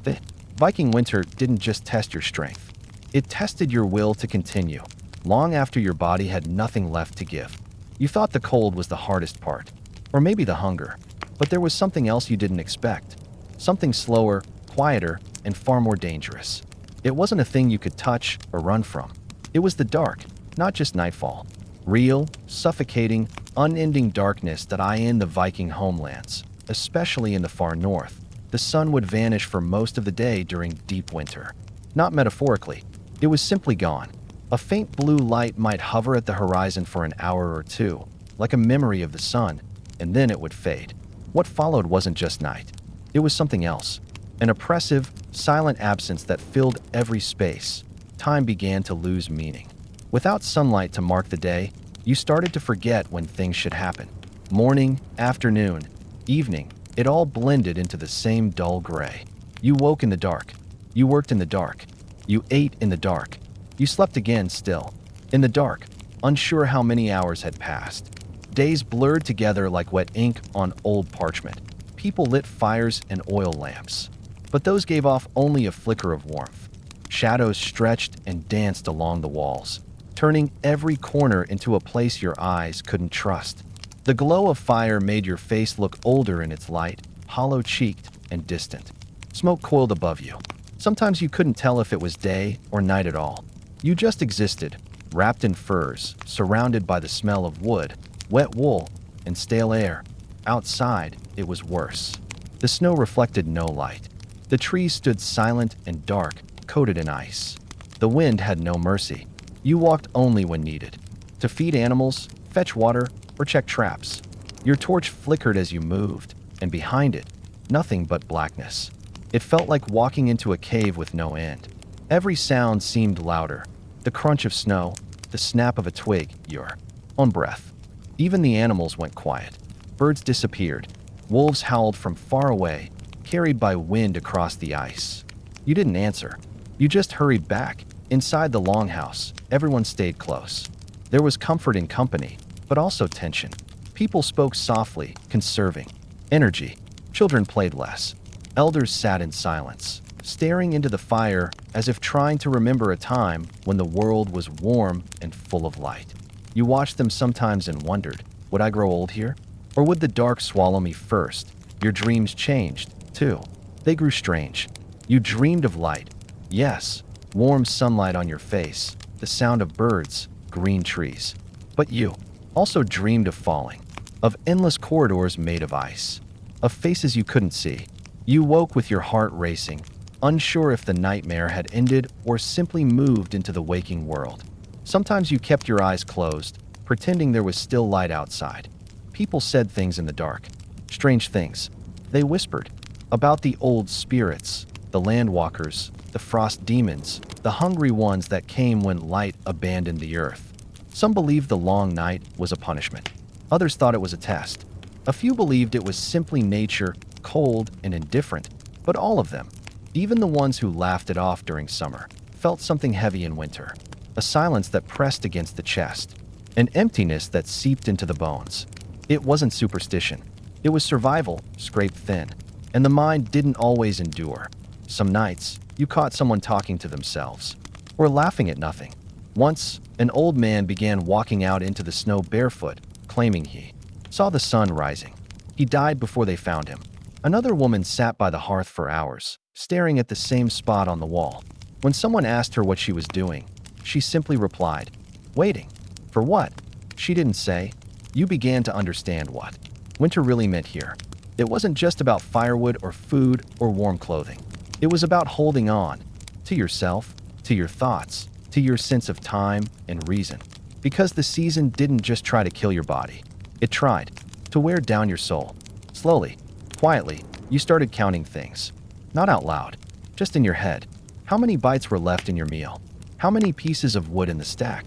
Speaker 1: The Viking winter didn't just test your strength. It tested your will to continue, long after your body had nothing left to give. You thought the cold was the hardest part, or maybe the hunger, but there was something else you didn't expect. Something slower, quieter, and far more dangerous. It wasn't a thing you could touch or run from. It was the dark, not just nightfall. Real, suffocating, unending darkness that in the Viking homelands, especially in the far north, the sun would vanish for most of the day during deep winter. Not metaphorically, it was simply gone. A faint blue light might hover at the horizon for an hour or two, like a memory of the sun, and then it would fade. What followed wasn't just night. It was something else. An oppressive, silent absence that filled every space. Time began to lose meaning. Without sunlight to mark the day, you started to forget when things should happen. Morning, afternoon, evening, it all blended into the same dull gray. You woke in the dark. You worked in the dark. You ate in the dark. You slept again still. In the dark, unsure how many hours had passed. Days blurred together like wet ink on old parchment. People lit fires and oil lamps, but those gave off only a flicker of warmth. Shadows stretched and danced along the walls, turning every corner into a place your eyes couldn't trust. The glow of fire made your face look older in its light, hollow-cheeked and distant. Smoke coiled above you. Sometimes you couldn't tell if it was day or night at all. You just existed, wrapped in furs, surrounded by the smell of wood, wet wool, and stale air. Outside, it was worse. The snow reflected no light. The trees stood silent and dark, coated in ice. The wind had no mercy. You walked only when needed. To feed animals, fetch water, or check traps. Your torch flickered as you moved, and behind it, nothing but blackness. It felt like walking into a cave with no end. Every sound seemed louder. The crunch of snow, the snap of a twig, your own breath. Even the animals went quiet. Birds disappeared. Wolves howled from far away, carried by wind across the ice. You didn't answer. You just hurried back. Inside the longhouse, everyone stayed close. There was comfort in company, but also tension. People spoke softly, conserving energy. Children played less. Elders sat in silence, staring into the fire as if trying to remember a time when the world was warm and full of light. You watched them sometimes and wondered, would I grow old here? Or would the dark swallow me first? Your dreams changed, too. They grew strange. You dreamed of light. Yes, warm sunlight on your face, the sound of birds, green trees. But you also dreamed of falling, of endless corridors made of ice, of faces you couldn't see. You woke with your heart racing, unsure if the nightmare had ended or simply moved into the waking world. Sometimes you kept your eyes closed, pretending there was still light outside. People said things in the dark, strange things. They whispered about the old spirits, the landwalkers, the frost demons, the hungry ones that came when light abandoned the earth. Some believed the long night was a punishment. Others thought it was a test. A few believed it was simply nature, cold and indifferent. But all of them, even the ones who laughed it off during summer, felt something heavy in winter. A silence that pressed against the chest. An emptiness that seeped into the bones. It wasn't superstition. It was survival, scraped thin. And the mind didn't always endure. Some nights, you caught someone talking to themselves, or laughing at nothing. Once, an old man began walking out into the snow barefoot, claiming he saw the sun rising. He died before they found him. Another woman sat by the hearth for hours, staring at the same spot on the wall. When someone asked her what she was doing, she simply replied, "Waiting." For what? She didn't say. You began to understand what winter really meant here. It wasn't just about firewood or food or warm clothing. It was about holding on to yourself, to your thoughts, to your sense of time and reason. Because the season didn't just try to kill your body. It tried to wear down your soul. Slowly, quietly, you started counting things. Not out loud, just in your head. How many bites were left in your meal? How many pieces of wood in the stack?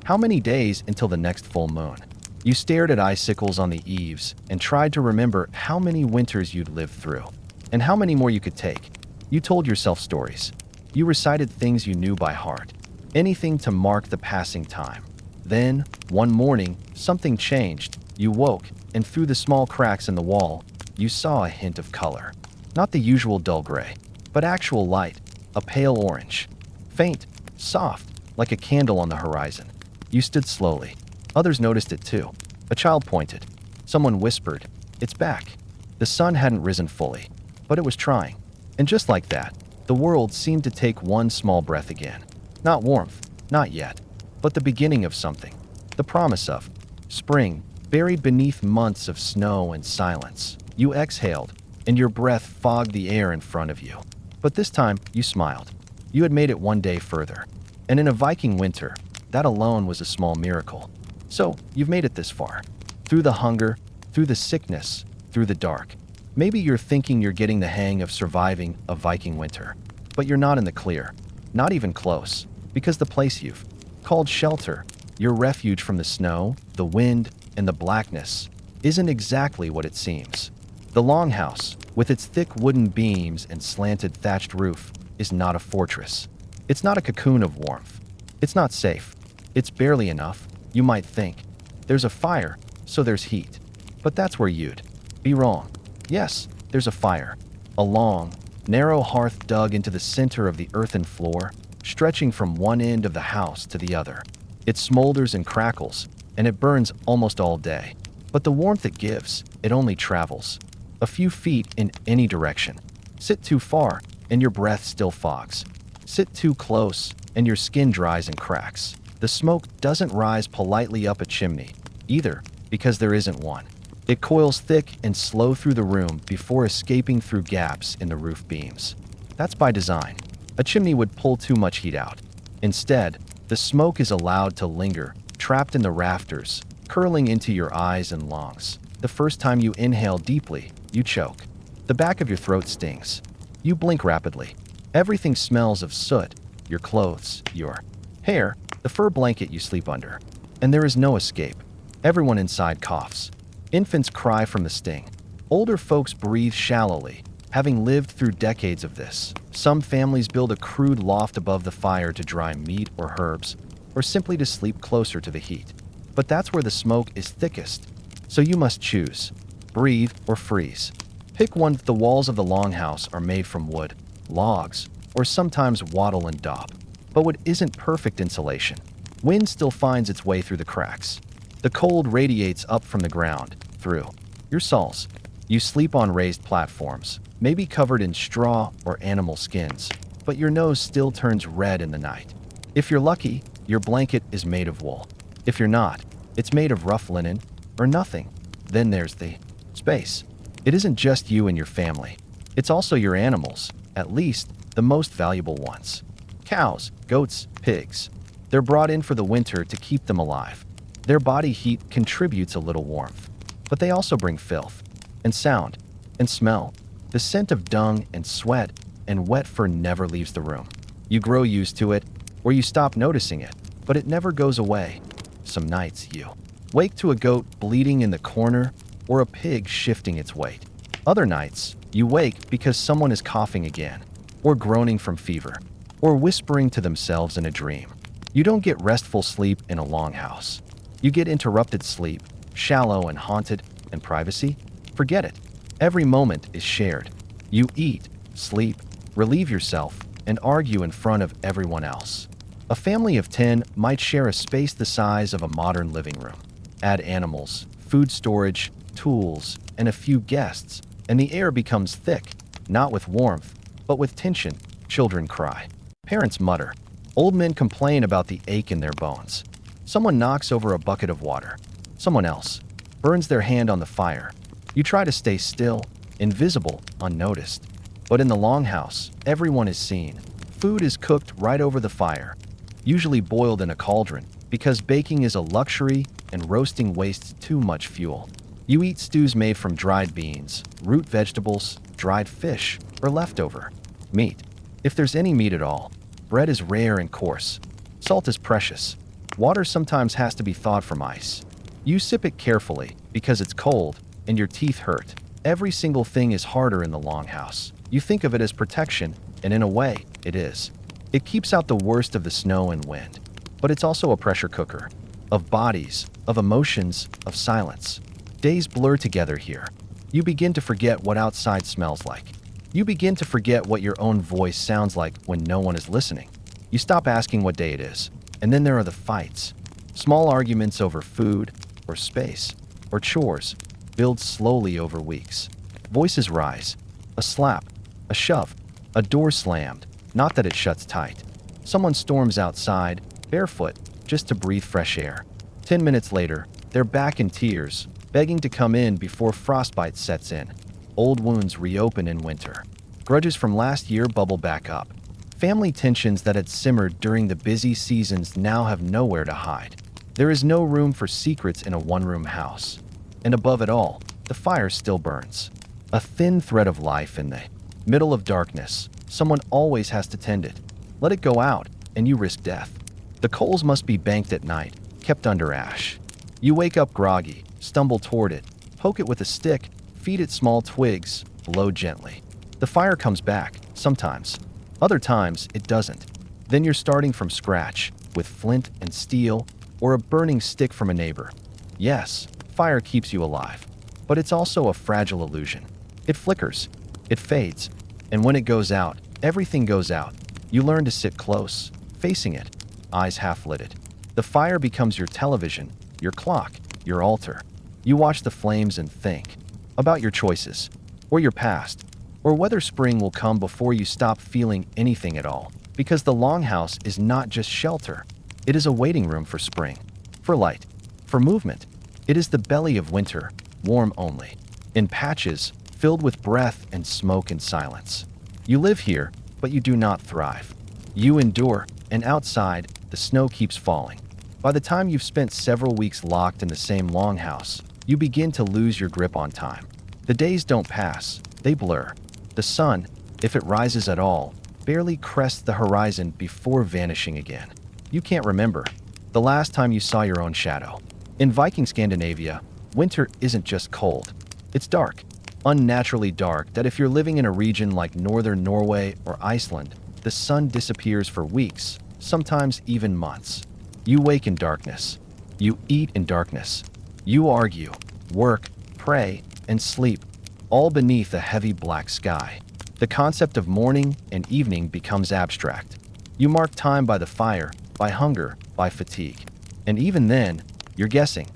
Speaker 1: How many days until the next full moon? You stared at icicles on the eaves and tried to remember how many winters you'd lived through, and how many more you could take. You told yourself stories. You recited things you knew by heart. Anything to mark the passing time. Then, one morning, something changed. You woke, and through the small cracks in the wall, you saw a hint of color. Not the usual dull gray, but actual light, a pale orange. Faint, soft, like a candle on the horizon. You stood slowly. Others noticed it too. A child pointed. Someone whispered, "It's back." The sun hadn't risen fully, but it was trying. And just like that, the world seemed to take one small breath again. Not warmth, not yet, but the beginning of something. The promise of spring, buried beneath months of snow and silence. You exhaled, and your breath fogged the air in front of you. But this time, you smiled. You had made it one day further. And in a Viking winter, that alone was a small miracle. So, you've made it this far. Through the hunger, through the sickness, through the dark. Maybe you're thinking you're getting the hang of surviving a Viking winter. But you're not in the clear. Not even close. Because the place you've called shelter, your refuge from the snow, the wind, and the blackness, isn't exactly what it seems. The longhouse, with its thick wooden beams and slanted thatched roof, is not a fortress. It's not a cocoon of warmth. It's not safe. It's barely enough, you might think. There's a fire, so there's heat. But that's where you'd be wrong. Yes, there's a fire. A long, narrow hearth dug into the center of the earthen floor, stretching from one end of the house to the other. It smolders and crackles, and it burns almost all day. But the warmth it gives, it only travels a few feet in any direction. Sit too far, and your breath still fogs. Sit too close, and your skin dries and cracks. The smoke doesn't rise politely up a chimney, either, because there isn't one. It coils thick and slow through the room before escaping through gaps in the roof beams. That's by design. A chimney would pull too much heat out. Instead, the smoke is allowed to linger, trapped in the rafters, curling into your eyes and lungs. The first time you inhale deeply, you choke. The back of your throat stings. You blink rapidly. Everything smells of soot, your clothes, your hair, the fur blanket you sleep under. And there is no escape. Everyone inside coughs. Infants cry from the sting. Older folks breathe shallowly, having lived through decades of this. Some families build a crude loft above the fire to dry meat or herbs, or simply to sleep closer to the heat. But that's where the smoke is thickest. So you must choose. Breathe or freeze. Pick one. The walls of the longhouse are made from wood, logs, or sometimes wattle and daub. But what isn't perfect insulation? Wind still finds its way through the cracks. The cold radiates up from the ground, through your soles. You sleep on raised platforms, maybe covered in straw or animal skins, but your nose still turns red in the night. If you're lucky, your blanket is made of wool. If you're not, it's made of rough linen or nothing. Then there's the space. It isn't just you and your family. It's also your animals, at least the most valuable ones. Cows, goats, pigs. They're brought in for the winter to keep them alive. Their body heat contributes a little warmth, but they also bring filth, and sound, and smell. The scent of dung and sweat and wet fur never leaves the room. You grow used to it, or you stop noticing it, but it never goes away. Some nights you wake to a goat bleeding in the corner or a pig shifting its weight. Other nights, you wake because someone is coughing again, or groaning from fever, or whispering to themselves in a dream. You don't get restful sleep in a longhouse. You get interrupted sleep, shallow and haunted, and privacy? Forget it. Every moment is shared. You eat, sleep, relieve yourself, and argue in front of everyone else. A family of 10 might share a space the size of a modern living room. Add animals, food storage, tools, and a few guests, and the air becomes thick, not with warmth, but with tension. Children cry. Parents mutter. Old men complain about the ache in their bones. Someone knocks over a bucket of water. Someone else burns their hand on the fire. You try to stay still, invisible, unnoticed. But in the longhouse, everyone is seen. Food is cooked right over the fire, usually boiled in a cauldron, because baking is a luxury and roasting wastes too much fuel. You eat stews made from dried beans, root vegetables, dried fish, or leftover meat. If there's any meat at all, bread is rare and coarse. Salt is precious. Water sometimes has to be thawed from ice. You sip it carefully because it's cold and your teeth hurt. Every single thing is harder in the longhouse. You think of it as protection, and in a way, it is. It keeps out the worst of the snow and wind. But it's also a pressure cooker. Of bodies, of emotions, of silence. Days blur together here. You begin to forget what outside smells like. You begin to forget what your own voice sounds like when no one is listening. You stop asking what day it is. And then there are the fights. Small arguments over food, or space, or chores, build slowly over weeks. Voices rise. A slap, a shove, a door slammed, not that it shuts tight. Someone storms outside, barefoot, just to breathe fresh air. 10 minutes later, they're back in tears, begging to come in before frostbite sets in. Old wounds reopen in winter. Grudges from last year bubble back up. Family tensions that had simmered during the busy seasons now have nowhere to hide. There is no room for secrets in a one-room house. And above it all, the fire still burns. A thin thread of life in the middle of darkness. Someone always has to tend it. Let it go out, and you risk death. The coals must be banked at night, kept under ash. You wake up groggy, stumble toward it, poke it with a stick, feed it small twigs, blow gently. The fire comes back, sometimes. Other times, it doesn't. Then you're starting from scratch, with flint and steel, or a burning stick from a neighbor. Yes, fire keeps you alive. But it's also a fragile illusion. It flickers. It fades. And when it goes out, everything goes out. You learn to sit close, facing it, eyes half-lidded. The fire becomes your television, your clock, your altar. You watch the flames and think about your choices, or your past, or whether spring will come before you stop feeling anything at all. Because the longhouse is not just shelter. It is a waiting room for spring, for light, for movement. It is the belly of winter, warm only, in patches, filled with breath and smoke and silence. You live here, but you do not thrive. You endure, and outside, the snow keeps falling. By the time you've spent several weeks locked in the same longhouse, you begin to lose your grip on time. The days don't pass, they blur. The sun, if it rises at all, barely crests the horizon before vanishing again. You can't remember the last time you saw your own shadow. In Viking Scandinavia, winter isn't just cold. It's dark, unnaturally dark, that if you're living in a region like northern Norway or Iceland, the sun disappears for weeks, sometimes even months. You wake in darkness. You eat in darkness. You argue, work, pray, and sleep, all beneath a heavy black sky. The concept of morning and evening becomes abstract. You mark time by the fire, by hunger, by fatigue. And even then, you're guessing.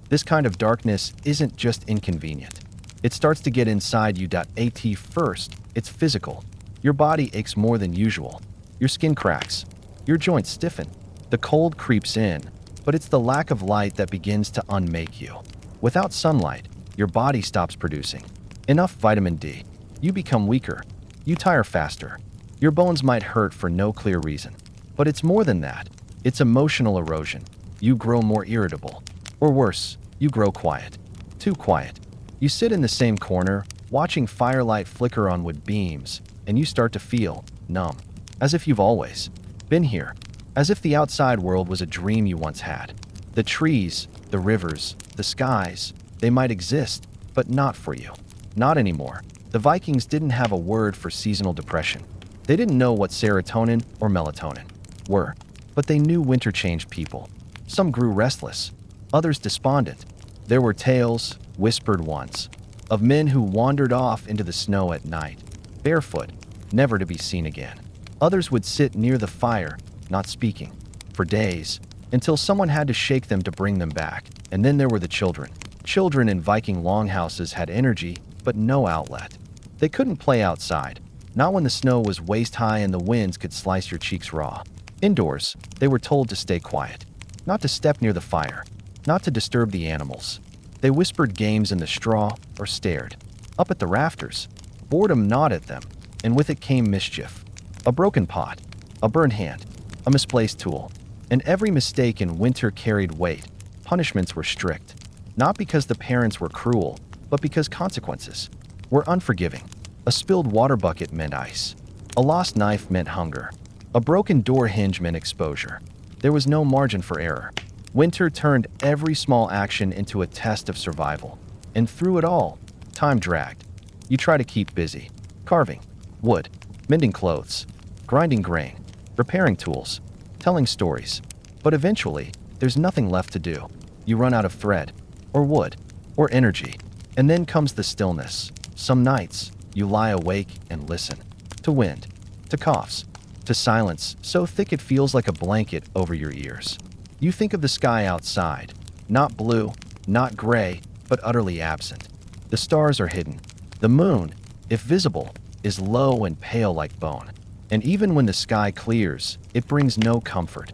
Speaker 1: This kind of darkness isn't just inconvenient. It starts to get inside you. At first, it's physical. Your body aches more than usual. Your skin cracks. Your joints stiffen. The cold creeps in, but it's the lack of light that begins to unmake you. Without sunlight, your body stops producing enough vitamin D. You become weaker. You tire faster. Your bones might hurt for no clear reason. But it's more than that. It's emotional erosion. You grow more irritable. Or worse, you grow quiet. Too quiet. You sit in the same corner, watching firelight flicker on wood beams, and you start to feel numb. As if you've always been here. As if the outside world was a dream you once had. The trees, the rivers, the skies, they might exist, but not for you. Not anymore. The Vikings didn't have a word for seasonal depression. They didn't know what serotonin or melatonin were, but they knew winter changed people. Some grew restless, others despondent. There were tales, whispered ones, of men who wandered off into the snow at night, barefoot, never to be seen again. Others would sit near the fire, not speaking, for days, until someone had to shake them to bring them back. And then there were the children. Children in Viking longhouses had energy, but no outlet. They couldn't play outside, not when the snow was waist-high and the winds could slice your cheeks raw. Indoors, they were told to stay quiet, not to step near the fire, not to disturb the animals. They whispered games in the straw or stared up at the rafters. Boredom gnawed at them, and with it came mischief. A broken pot, a burned hand, a misplaced tool. And every mistake in winter carried weight. Punishments were strict, not because the parents were cruel, but because consequences were unforgiving. A spilled water bucket meant ice. A lost knife meant hunger. A broken door hinge meant exposure. There was no margin for error. Winter turned every small action into a test of survival. And through it all, time dragged. You try to keep busy. Carving wood, mending clothes, grinding grain, repairing tools, telling stories. But eventually, there's nothing left to do. You run out of thread, or wood, or energy. And then comes the stillness. Some nights, you lie awake and listen. To wind, to coughs, to silence so thick it feels like a blanket over your ears. You think of the sky outside. Not blue, not gray, but utterly absent. The stars are hidden. The moon, if visible, is low and pale like bone. And even when the sky clears, it brings no comfort.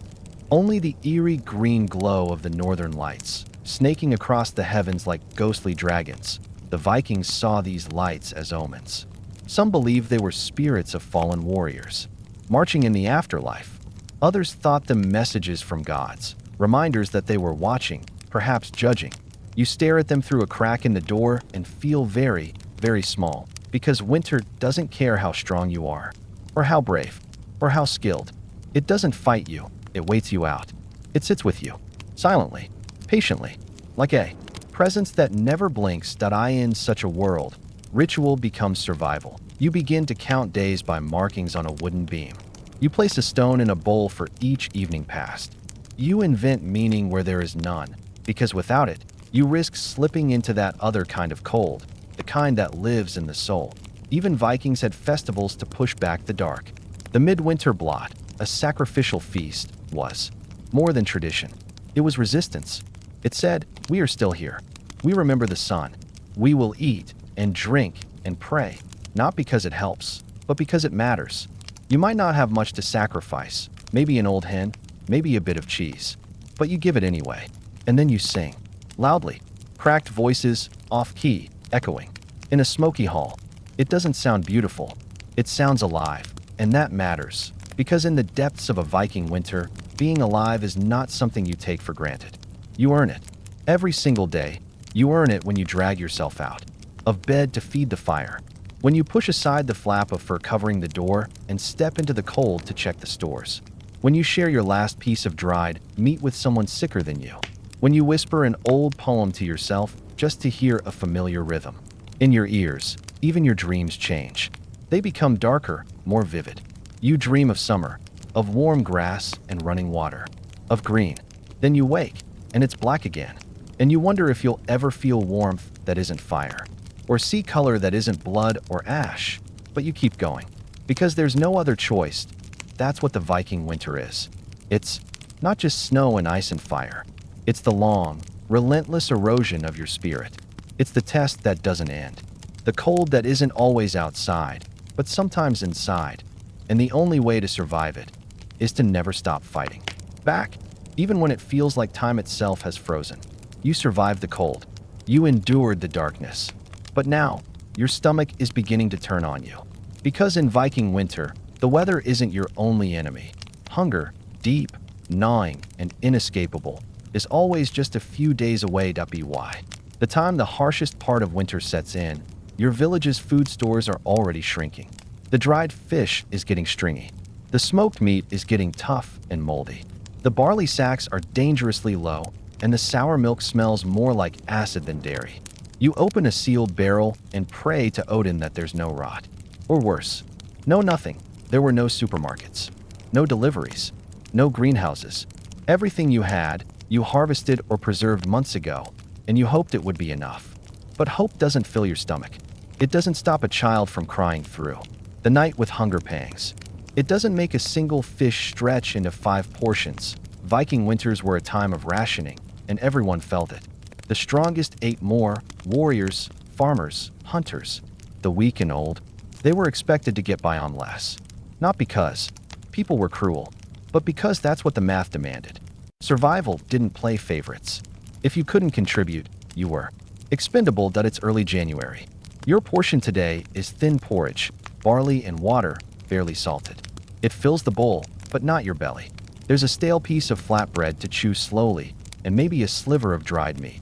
Speaker 1: Only the eerie green glow of the northern lights, snaking across the heavens like ghostly dragons. The Vikings saw these lights as omens. Some believed they were spirits of fallen warriors, marching in the afterlife. Others thought them messages from gods, reminders that they were watching, perhaps judging. You stare at them through a crack in the door and feel very, very small, because winter doesn't care how strong you are, or how brave, or how skilled. It doesn't fight you, it waits you out. It sits with you, silently, patiently, like a presence that never blinks. In such a world, ritual becomes survival. You begin to count days by markings on a wooden beam. You place a stone in a bowl for each evening past. You invent meaning where there is none, because without it, you risk slipping into that other kind of cold, the kind that lives in the soul. Even Vikings had festivals to push back the dark. The midwinter blot, a sacrificial feast, was more than tradition. It was resistance. It said, we are still here. We remember the sun. We will eat and drink and pray, not because it helps, but because it matters. You might not have much to sacrifice, maybe an old hen, maybe a bit of cheese, but you give it anyway. And then you sing, loudly, cracked voices, off-key, echoing. In a smoky hall, it doesn't sound beautiful. It sounds alive, and that matters, because in the depths of a Viking winter, being alive is not something you take for granted. You earn it. Every single day, you earn it when you drag yourself out of bed to feed the fire, when you push aside the flap of fur covering the door and step into the cold to check the stores, when you share your last piece of dried meat with someone sicker than you, when you whisper an old poem to yourself just to hear a familiar rhythm. In your ears, even your dreams change. They become darker, more vivid. You dream of summer, of warm grass and running water, of green. Then you wake, and it's black again. And you wonder if you'll ever feel warmth that isn't fire, or see color that isn't blood or ash. But you keep going, because there's no other choice. That's what the Viking winter is. It's not just snow and ice and fire. It's the long, relentless erosion of your spirit. It's the test that doesn't end. The cold that isn't always outside, but sometimes inside. And the only way to survive it is to never stop fighting back, even when it feels like time itself has frozen. You survived the cold. You endured the darkness. But now, your stomach is beginning to turn on you. Because in Viking winter, the weather isn't your only enemy. Hunger, deep, gnawing, and inescapable, is always just a few days away. The time the harshest part of winter sets in, your village's food stores are already shrinking. The dried fish is getting stringy. The smoked meat is getting tough and moldy. The barley sacks are dangerously low, and the sour milk smells more like acid than dairy. You open a sealed barrel and pray to Odin that there's no rot. Or worse, no nothing. There were no supermarkets, no deliveries, no greenhouses. Everything you had, you harvested or preserved months ago, and you hoped it would be enough. But hope doesn't fill your stomach. It doesn't stop a child from crying through. The night with hunger pangs. It doesn't make a single fish stretch into 5 portions. Viking winters were a time of rationing, and everyone felt it. The strongest ate more: warriors, farmers, hunters. The weak and old, they were expected to get by on less. Not because people were cruel, but because that's what the math demanded. Survival didn't play favorites. If you couldn't contribute, you were expendable. It's early January. Your portion today is thin porridge, barley and water, barely salted. It fills the bowl, but not your belly. There's a stale piece of flatbread to chew slowly, and maybe a sliver of dried meat.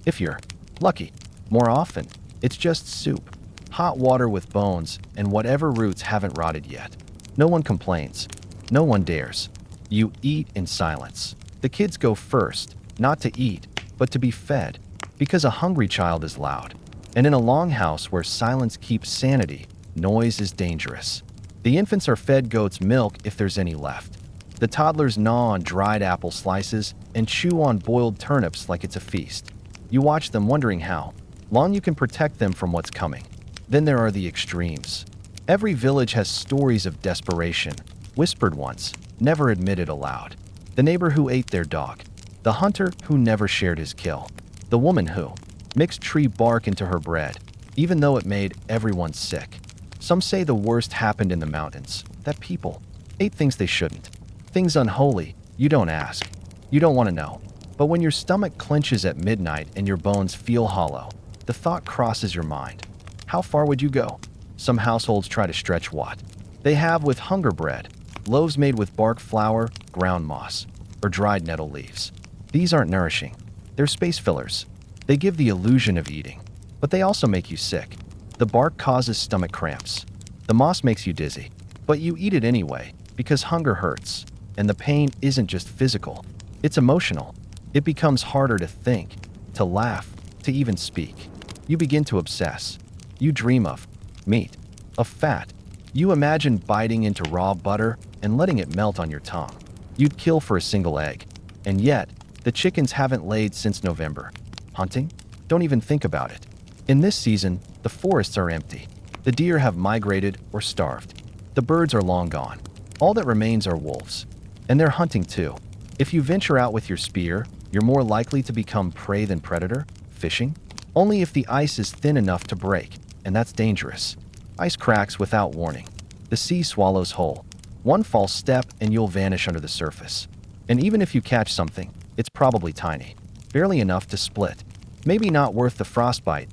Speaker 1: If you're lucky. More often, it's just soup. Hot water with bones and whatever roots haven't rotted yet. No one complains. No one dares. You eat in silence. The kids go first, not to eat, but to be fed, because a hungry child is loud. And in a longhouse where silence keeps sanity, noise is dangerous. The infants are fed goat's milk if there's any left. The toddlers gnaw on dried apple slices and chew on boiled turnips like it's a feast. You watch them wondering how long you can protect them from what's coming. Then there are the extremes. Every village has stories of desperation, whispered once, never admitted aloud. The neighbor who ate their dog. The hunter who never shared his kill. The woman who mixed tree bark into her bread, even though it made everyone sick. Some say the worst happened in the mountains, that people ate things they shouldn't. Things unholy. You don't ask. You don't want to know. But when your stomach clenches at midnight and your bones feel hollow, the thought crosses your mind. How far would you go? Some households try to stretch what they have with hunger bread, loaves made with bark flour, ground moss, or dried nettle leaves. These aren't nourishing. They're space fillers. They give the illusion of eating, but they also make you sick. The bark causes stomach cramps. The moss makes you dizzy, but you eat it anyway because hunger hurts, and the pain isn't just physical, it's emotional. It becomes harder to think, to laugh, to even speak. You begin to obsess. You dream of meat, of fat. You imagine biting into raw butter and letting it melt on your tongue. You'd kill for a single egg. And yet, the chickens haven't laid since November. Hunting? Don't even think about it. In this season, the forests are empty. The deer have migrated or starved. The birds are long gone. All that remains are wolves. And they're hunting too. If you venture out with your spear, you're more likely to become prey than predator. Fishing? Only if the ice is thin enough to break, and that's dangerous. Ice cracks without warning. The sea swallows whole. One false step and you'll vanish under the surface. And even if you catch something, it's probably tiny. Barely enough to split. Maybe not worth the frostbite.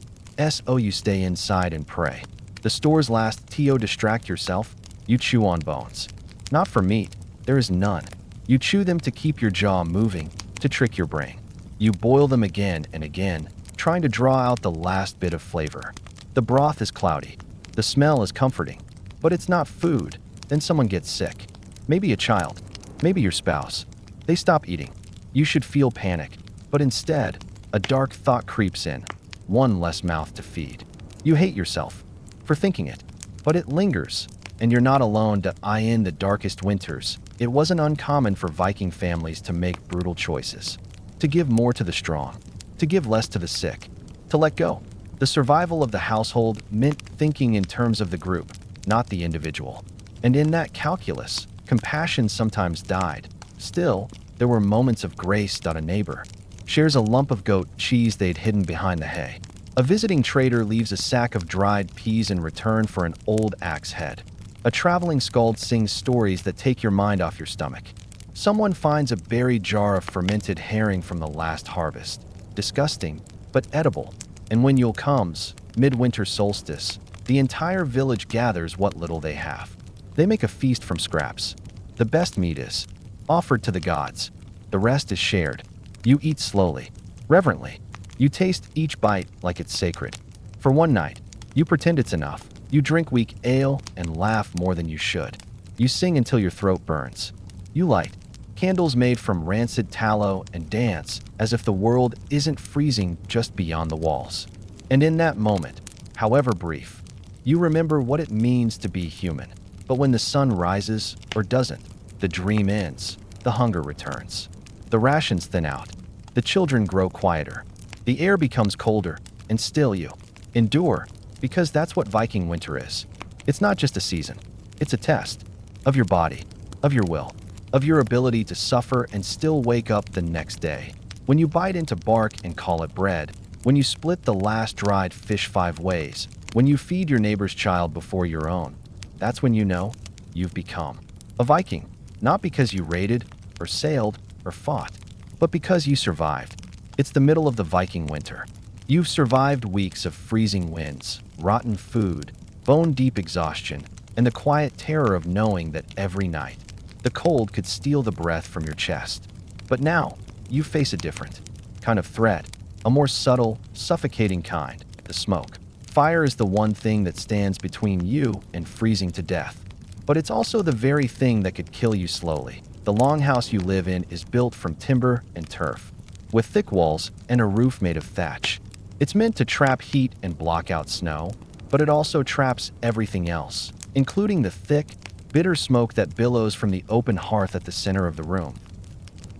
Speaker 1: So you stay inside and pray. The stores last. Distract yourself. You chew on bones. Not for meat. There is none. You chew them to keep your jaw moving, to trick your brain. You boil them again and again, trying to draw out the last bit of flavor. The broth is cloudy. The smell is comforting. But it's not food. Then someone gets sick. Maybe a child. Maybe your spouse. They stop eating. You should feel panic. But instead, a dark thought creeps in. One less mouth to feed. You hate yourself for thinking it. But it lingers. And you're not alone. In the darkest winters, it wasn't uncommon for Viking families to make brutal choices. To give more to the strong. To give less to the sick. To let go. The survival of the household meant thinking in terms of the group, not the individual. And in that calculus, compassion sometimes died. Still, there were moments of grace. A neighbor shares a lump of goat cheese they'd hidden behind the hay. A visiting trader leaves a sack of dried peas in return for an old axe head. A traveling skald sings stories that take your mind off your stomach. Someone finds a buried jar of fermented herring from the last harvest. Disgusting, but edible. And when Yule comes, midwinter solstice, the entire village gathers what little they have. They make a feast from scraps. The best meat is offered to the gods. The rest is shared. You eat slowly, reverently. You taste each bite like it's sacred. For one night, you pretend it's enough. You drink weak ale and laugh more than you should. You sing until your throat burns. You light candles made from rancid tallow and dance as if the world isn't freezing just beyond the walls. And in that moment, however brief, you remember what it means to be human. But when the sun rises or doesn't, the dream ends, the hunger returns. The rations thin out. The children grow quieter. The air becomes colder, and still you endure, because that's what Viking winter is. It's not just a season. It's a test of your body, of your will, of your ability to suffer and still wake up the next day. When you bite into bark and call it bread, when you split the last dried fish 5 ways, when you feed your neighbor's child before your own, that's when you know you've become a Viking. Not because you raided, or sailed, or fought, but because you survived. It's the middle of the Viking winter. You've survived weeks of freezing winds, rotten food, bone-deep exhaustion, and the quiet terror of knowing that every night, the cold could steal the breath from your chest. But now, you face a different kind of threat, a more subtle, suffocating kind, the smoke. Fire is the one thing that stands between you and freezing to death. But it's also the very thing that could kill you slowly. The longhouse you live in is built from timber and turf, with thick walls and a roof made of thatch. It's meant to trap heat and block out snow, but it also traps everything else, including the thick, bitter smoke that billows from the open hearth at the center of the room.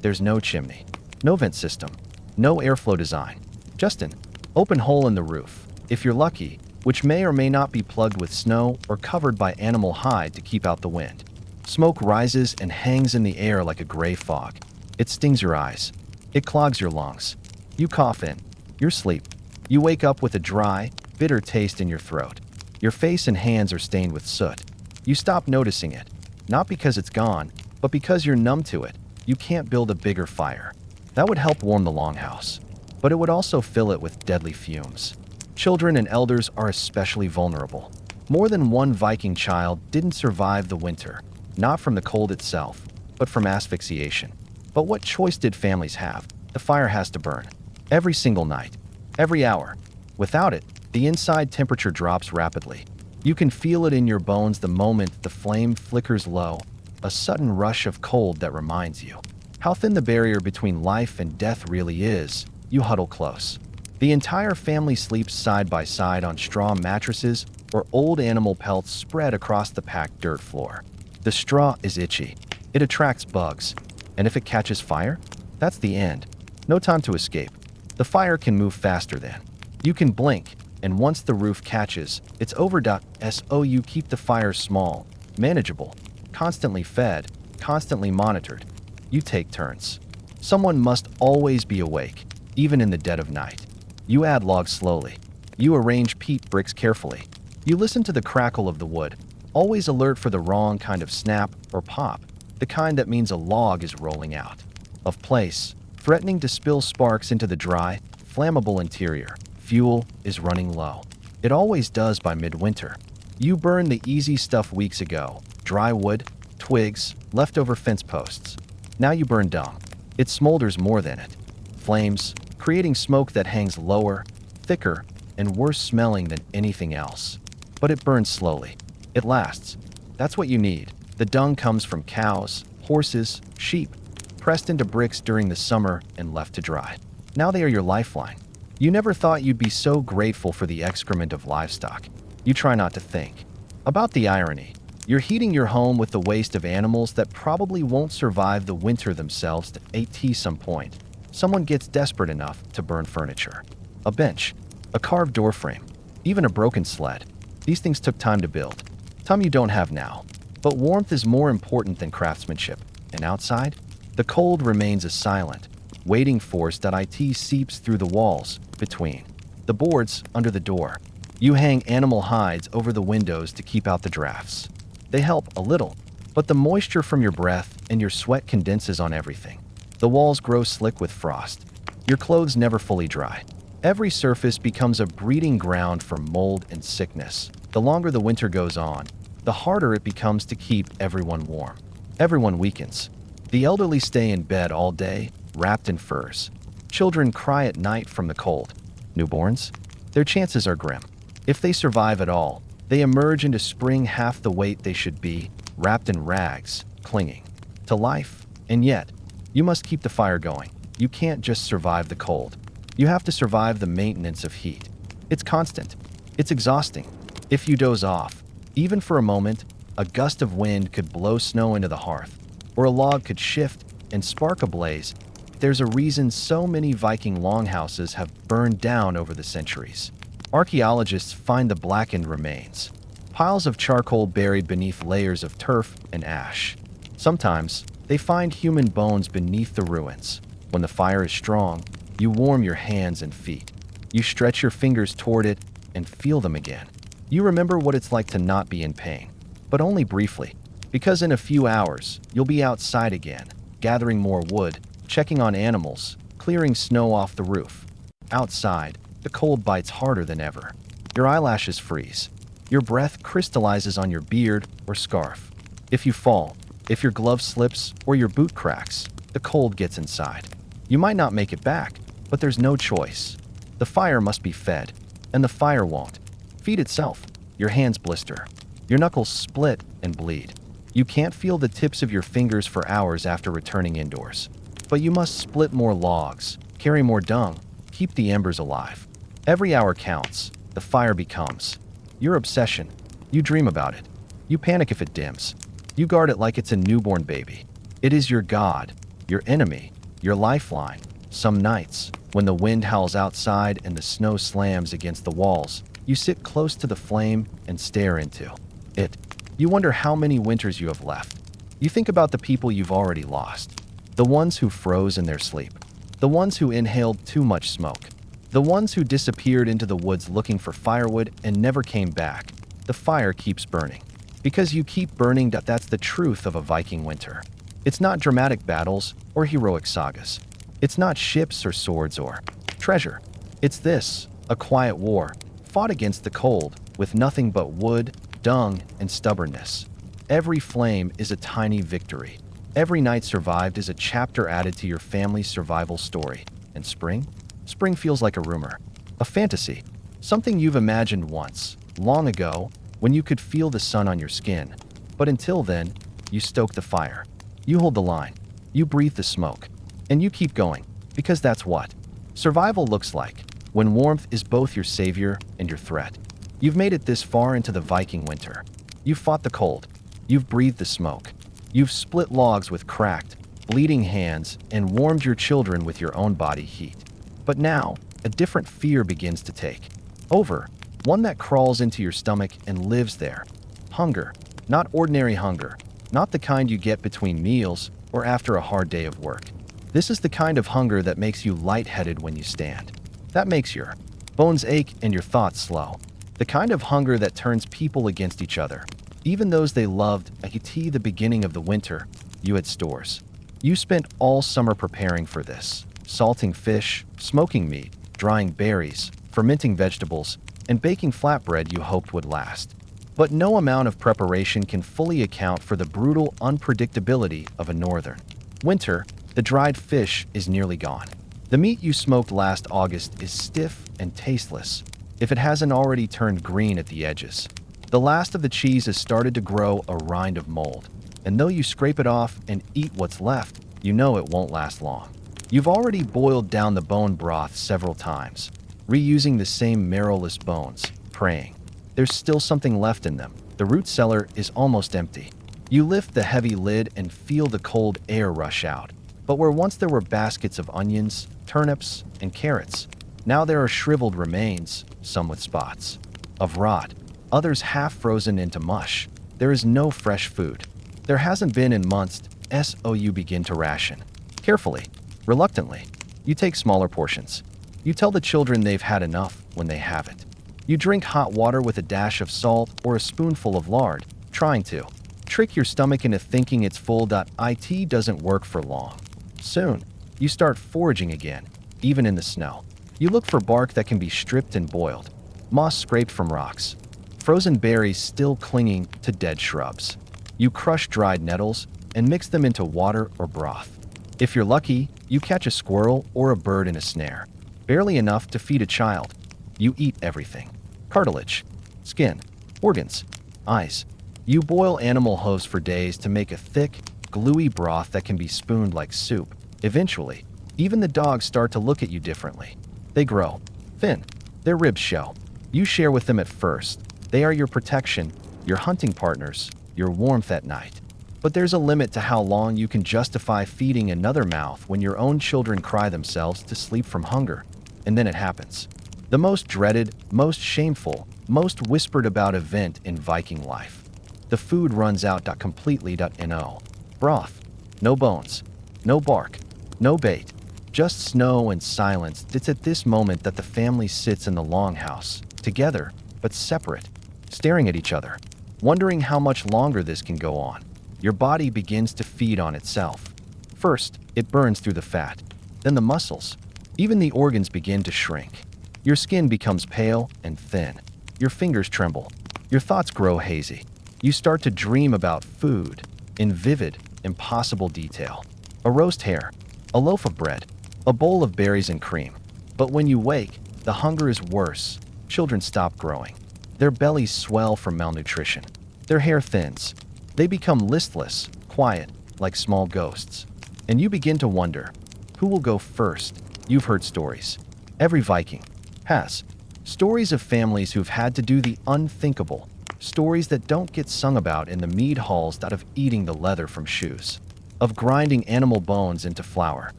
Speaker 1: There's no chimney, no vent system, no airflow design, just an open hole in the roof, if you're lucky, which may or may not be plugged with snow or covered by animal hide to keep out the wind. Smoke rises and hangs in the air like a gray fog. It stings your eyes. It clogs your lungs. You cough in. You sleep. You wake up with a dry, bitter taste in your throat. Your face and hands are stained with soot. You stop noticing it, not because it's gone, but because you're numb to it. You can't build a bigger fire. That would help warm the longhouse, but it would also fill it with deadly fumes. Children and elders are especially vulnerable. More than one Viking child didn't survive the winter, not from the cold itself, but from asphyxiation. But what choice did families have? The fire has to burn. Every single night. Every hour. Without it, the inside temperature drops rapidly. You can feel it in your bones the moment the flame flickers low, a sudden rush of cold that reminds you how thin the barrier between life and death really is. You huddle close. The entire family sleeps side by side on straw mattresses or old animal pelts spread across the packed dirt floor. The straw is itchy. It attracts bugs. And if it catches fire, that's the end. No time to escape. The fire can move faster then. You can blink, and once the roof catches, it's over. So you keep the fire small, manageable, constantly fed, constantly monitored. You take turns. Someone must always be awake, even in the dead of night. You add logs slowly. You arrange peat bricks carefully. You listen to the crackle of the wood, always alert for the wrong kind of snap or pop, the kind that means a log is rolling out of place, threatening to spill sparks into the dry, flammable interior. Fuel is running low. It always does by midwinter. You burned the easy stuff weeks ago: dry wood, twigs, leftover fence posts. Now you burn dung. It smolders more than it. Flames, creating smoke that hangs lower, thicker, and worse smelling than anything else. But it burns slowly. It lasts. That's what you need. The dung comes from cows, horses, sheep, pressed into bricks during the summer and left to dry. Now they are your lifeline. You never thought you'd be so grateful for the excrement of livestock. You try not to think about the irony. You're heating your home with the waste of animals that probably won't survive the winter themselves. At some point, someone gets desperate enough to burn furniture. A bench, a carved door frame, even a broken sled. These things took time to build. Time you don't have now. But warmth is more important than craftsmanship. And outside, the cold remains a silent, waiting force. It seeps through the walls, between the boards, under the door. You hang animal hides over the windows to keep out the drafts. They help a little, but the moisture from your breath and your sweat condenses on everything. The walls grow slick with frost. Your clothes never fully dry. Every surface becomes a breeding ground for mold and sickness. The longer the winter goes on, the harder it becomes to keep everyone warm. Everyone weakens. The elderly stay in bed all day, wrapped in furs. Children cry at night from the cold. Newborns? Their chances are grim. If they survive at all, they emerge into spring half the weight they should be, wrapped in rags, clinging to life. And yet, you must keep the fire going. You can't just survive the cold. You have to survive the maintenance of heat. It's constant. It's exhausting. If you doze off, even for a moment, a gust of wind could blow snow into the hearth, or a log could shift and spark a blaze. There's a reason so many Viking longhouses have burned down over the centuries. Archaeologists find the blackened remains, piles of charcoal buried beneath layers of turf and ash. Sometimes, they find human bones beneath the ruins. When the fire is strong, you warm your hands and feet. You stretch your fingers toward it and feel them again. You remember what it's like to not be in pain, but only briefly, because in a few hours, you'll be outside again, gathering more wood, checking on animals, clearing snow off the roof. Outside, the cold bites harder than ever. Your eyelashes freeze. Your breath crystallizes on your beard or scarf. If you fall, if your glove slips or your boot cracks, the cold gets inside. You might not make it back, but there's no choice. The fire must be fed, and the fire won't feed itself. Your hands blister. Your knuckles split and bleed. You can't feel the tips of your fingers for hours after returning indoors. But you must split more logs, carry more dung, keep the embers alive. Every hour counts. The fire becomes your obsession. You dream about it. You panic if it dims. You guard it like it's a newborn baby. It is your god, your enemy, your lifeline. Some nights, when the wind howls outside and the snow slams against the walls, you sit close to the flame and stare into it. You wonder how many winters you have left. You think about the people you've already lost. The ones who froze in their sleep. The ones who inhaled too much smoke. The ones who disappeared into the woods looking for firewood and never came back. The fire keeps burning. Because you keep burning, that's the truth of a Viking winter. It's not dramatic battles or heroic sagas. It's not ships or swords or treasure. It's this, a quiet war, fought against the cold, with nothing but wood, dung, and stubbornness. Every flame is a tiny victory. Every night survived is a chapter added to your family's survival story. And spring? Spring feels like a rumor, a fantasy, something you've imagined once, long ago, when you could feel the sun on your skin. But until then, you stoke the fire. You hold the line. You breathe the smoke. And you keep going, because that's what survival looks like, when warmth is both your savior and your threat. You've made it this far into the Viking winter. You've fought the cold. You've breathed the smoke. You've split logs with cracked, bleeding hands and warmed your children with your own body heat. But now, a different fear begins to take over, one that crawls into your stomach and lives there. Hunger, not ordinary hunger, not the kind you get between meals or after a hard day of work. This is the kind of hunger that makes you lightheaded when you stand. That makes your bones ache and your thoughts slow. The kind of hunger that turns people against each other, even those they loved. At the beginning of the winter, you had stores. You spent all summer preparing for this, salting fish, smoking meat, drying berries, fermenting vegetables, and baking flatbread you hoped would last. But no amount of preparation can fully account for the brutal unpredictability of a northern winter. The dried fish is nearly gone. The meat you smoked last August is stiff and tasteless, if it hasn't already turned green at the edges. The last of the cheese has started to grow a rind of mold, and though you scrape it off and eat what's left, you know it won't last long. You've already boiled down the bone broth several times, reusing the same marrowless bones, praying there's still something left in them. The root cellar is almost empty. You lift the heavy lid and feel the cold air rush out. But where once there were baskets of onions, turnips, and carrots, now there are shriveled remains, some with spots of rot, others half frozen into mush. There is no fresh food. There hasn't been in months. So you begin to ration. Carefully, reluctantly, you take smaller portions. You tell the children they've had enough when they haven't. You drink hot water with a dash of salt or a spoonful of lard, trying to trick your stomach into thinking it's full. It doesn't work for long. Soon, you start foraging again, even in the snow. You look for bark that can be stripped and boiled, moss scraped from rocks, frozen berries still clinging to dead shrubs. You crush dried nettles and mix them into water or broth. If you're lucky, you catch a squirrel or a bird in a snare, barely enough to feed a child. You eat everything. Cartilage, skin, organs, eyes. You boil animal hooves for days to make a thick, gluey broth that can be spooned like soup. Eventually, even the dogs start to look at you differently. They grow thin. Their ribs show. You share with them at first. They are your protection, your hunting partners, your warmth at night. But there's a limit to how long you can justify feeding another mouth when your own children cry themselves to sleep from hunger. And then it happens. The most dreaded, most shameful, most whispered about event in Viking life. The food runs out. Completely. No broth, no bones, no bark, no bait, just snow and silence. It's at this moment that the family sits in the longhouse, together but separate, staring at each other, wondering how much longer this can go on. Your body begins to feed on itself. First, it burns through the fat, then the muscles. Even the organs begin to shrink. Your skin becomes pale and thin. Your fingers tremble. Your thoughts grow hazy. You start to dream about food in vivid, impossible detail. A roast hare, a loaf of bread, a bowl of berries and cream. But when you wake, the hunger is worse. Children stop growing. Their bellies swell from malnutrition. Their hair thins. They become listless, quiet, like small ghosts. And you begin to wonder, who will go first? You've heard stories. Every Viking has. Stories of families who've had to do the unthinkable. Stories that don't get sung about in the mead halls, of eating the leather from shoes, of grinding animal bones into flour,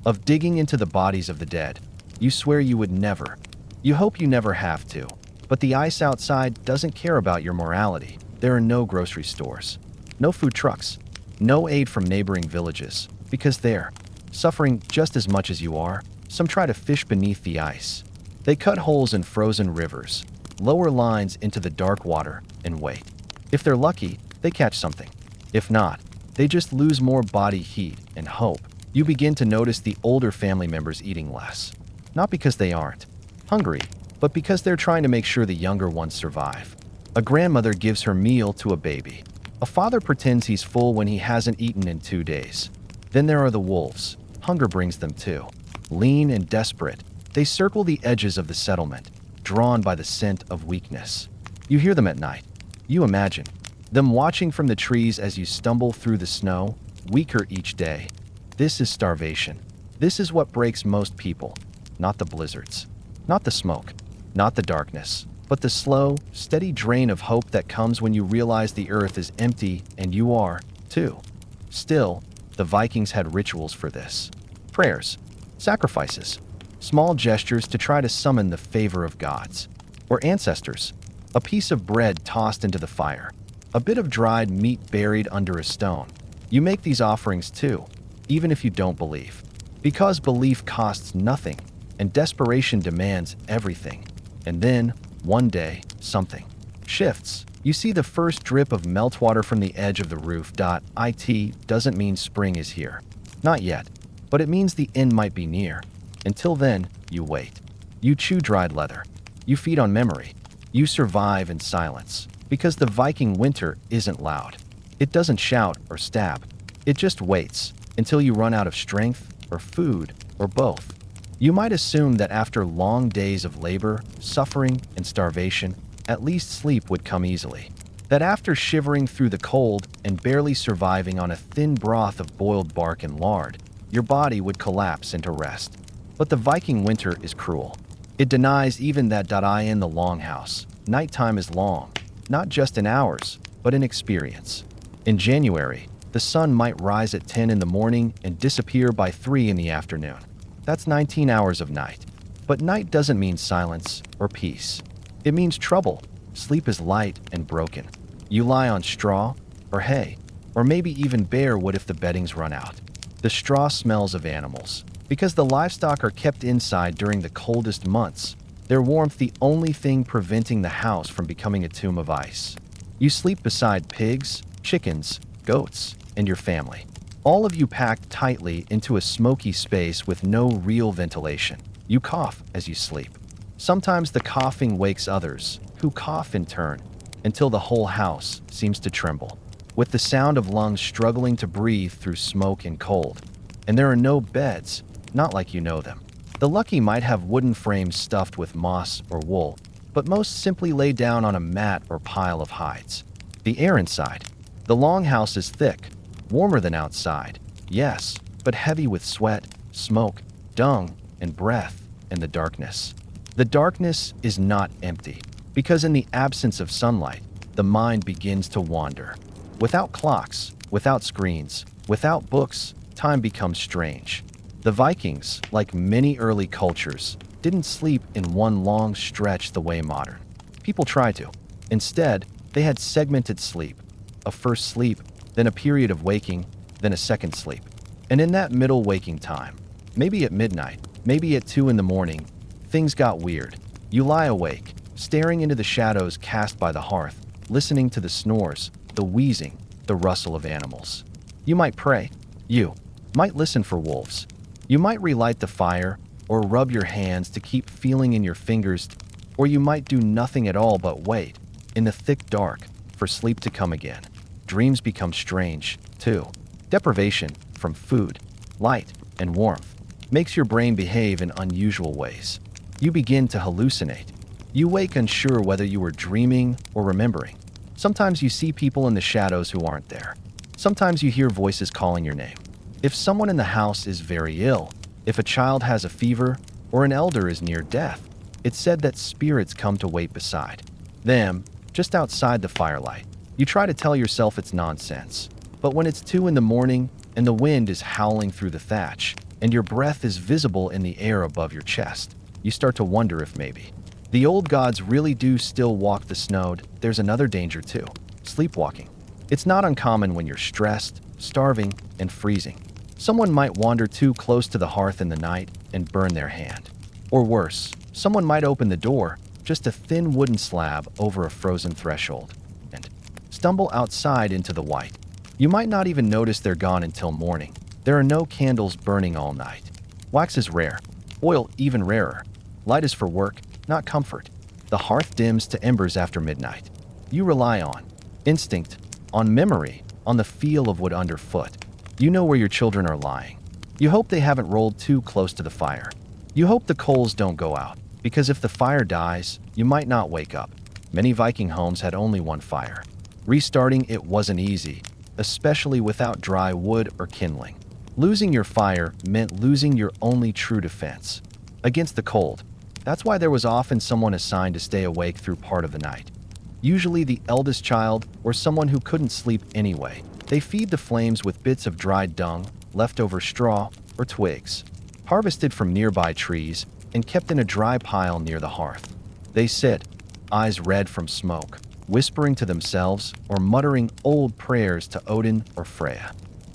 Speaker 1: of digging into the bodies of the dead. You swear you would never. You hope you never have to. But the ice outside doesn't care about your morality. There are no grocery stores, no food trucks, no aid from neighboring villages, because they're suffering just as much as you are. Some try to fish beneath the ice. They cut holes in frozen rivers, lower lines into the dark water, and wait. If they're lucky, they catch something. If not, they just lose more body heat and hope. You begin to notice the older family members eating less. Not because they aren't hungry, but because they're trying to make sure the younger ones survive. A grandmother gives her meal to a baby. A father pretends he's full when he hasn't eaten in 2 days. Then there are the wolves. Hunger brings them too. Lean and desperate, they circle the edges of the settlement, drawn by the scent of weakness. You hear them at night. You imagine them watching from the trees as you stumble through the snow, weaker each day. This is starvation. This is what breaks most people. Not the blizzards, not the smoke, not the darkness, but the slow, steady drain of hope that comes when you realize the earth is empty and you are, too. Still, the Vikings had rituals for this. Prayers, sacrifices, small gestures to try to summon the favor of gods or ancestors. A piece of bread tossed into the fire, a bit of dried meat buried under a stone. You make these offerings too, even if you don't believe. Because belief costs nothing, and desperation demands everything. And then, one day, something shifts. You see the first drip of meltwater from the edge of the roof. It doesn't mean spring is here. Not yet, but it means the end might be near. Until then, you wait. You chew dried leather. You feed on memory. You survive in silence. Because the Viking winter isn't loud. It doesn't shout or stab. It just waits until you run out of strength or food or both. You might assume that after long days of labor, suffering, and starvation, at least sleep would come easily. That after shivering through the cold and barely surviving on a thin broth of boiled bark and lard, your body would collapse into rest. But the Viking winter is cruel. It denies even that. In the longhouse, nighttime is long, not just in hours, but in experience. In January, the sun might rise at 10 in the morning and disappear by 3 in the afternoon. That's 19 hours of night. But night doesn't mean silence or peace. It means trouble. Sleep is light and broken. You lie on straw or hay, or maybe even bare wood if the bedding's run out. The straw smells of animals. Because the livestock are kept inside during the coldest months, their warmth the only thing preventing the house from becoming a tomb of ice. You sleep beside pigs, chickens, goats, and your family. All of you packed tightly into a smoky space with no real ventilation. You cough as you sleep. Sometimes the coughing wakes others, who cough in turn, until the whole house seems to tremble, with the sound of lungs struggling to breathe through smoke and cold. And there are no beds, not like you know them. The lucky might have wooden frames stuffed with moss or wool, but most simply lay down on a mat or pile of hides. The air inside. The longhouse is thick, warmer than outside, yes, but heavy with sweat, smoke, dung, and breath, and the darkness. The darkness is not empty, because in the absence of sunlight, the mind begins to wander. Without clocks, without screens, without books, time becomes strange. The Vikings, like many early cultures, didn't sleep in one long stretch the way modern people try to. Instead, they had segmented sleep, a first sleep, then a period of waking, then a second sleep. And in that middle waking time, maybe at midnight, maybe at 2 in the morning, things got weird. You lie awake, staring into the shadows cast by the hearth, listening to the snores, the wheezing, the rustle of animals. You might pray. You might listen for wolves. You might relight the fire or rub your hands to keep feeling in your fingers, or you might do nothing at all but wait, in the thick dark, for sleep to come again. Dreams become strange, too. Deprivation from food, light, and warmth makes your brain behave in unusual ways. You begin to hallucinate. You wake unsure whether you were dreaming or remembering. Sometimes you see people in the shadows who aren't there. Sometimes you hear voices calling your name. If someone in the house is very ill, if a child has a fever, or an elder is near death, it's said that spirits come to wait beside them, just outside the firelight. You try to tell yourself it's nonsense. But when it's 2 in the morning and the wind is howling through the thatch, and your breath is visible in the air above your chest, you start to wonder if maybe the old gods really do still walk the snowed. There's another danger too: sleepwalking. It's not uncommon when you're stressed, starving, and freezing. Someone might wander too close to the hearth in the night and burn their hand. Or worse, someone might open the door, just a thin wooden slab over a frozen threshold, and stumble outside into the white. You might not even notice they're gone until morning. There are no candles burning all night. Wax is rare, oil even rarer. Light is for work, not comfort. The hearth dims to embers after midnight. You rely on instinct, on memory, on the feel of wood underfoot. You know where your children are lying. You hope they haven't rolled too close to the fire. You hope the coals don't go out, because if the fire dies, you might not wake up. Many Viking homes had only one fire. Restarting it wasn't easy, especially without dry wood or kindling. Losing your fire meant losing your only true defense against the cold. That's why there was often someone assigned to stay awake through part of the night. Usually the eldest child or someone who couldn't sleep anyway. They feed the flames with bits of dried dung, leftover straw, or twigs, harvested from nearby trees and kept in a dry pile near the hearth. They sit, eyes red from smoke, whispering to themselves or muttering old prayers to Odin or Freya.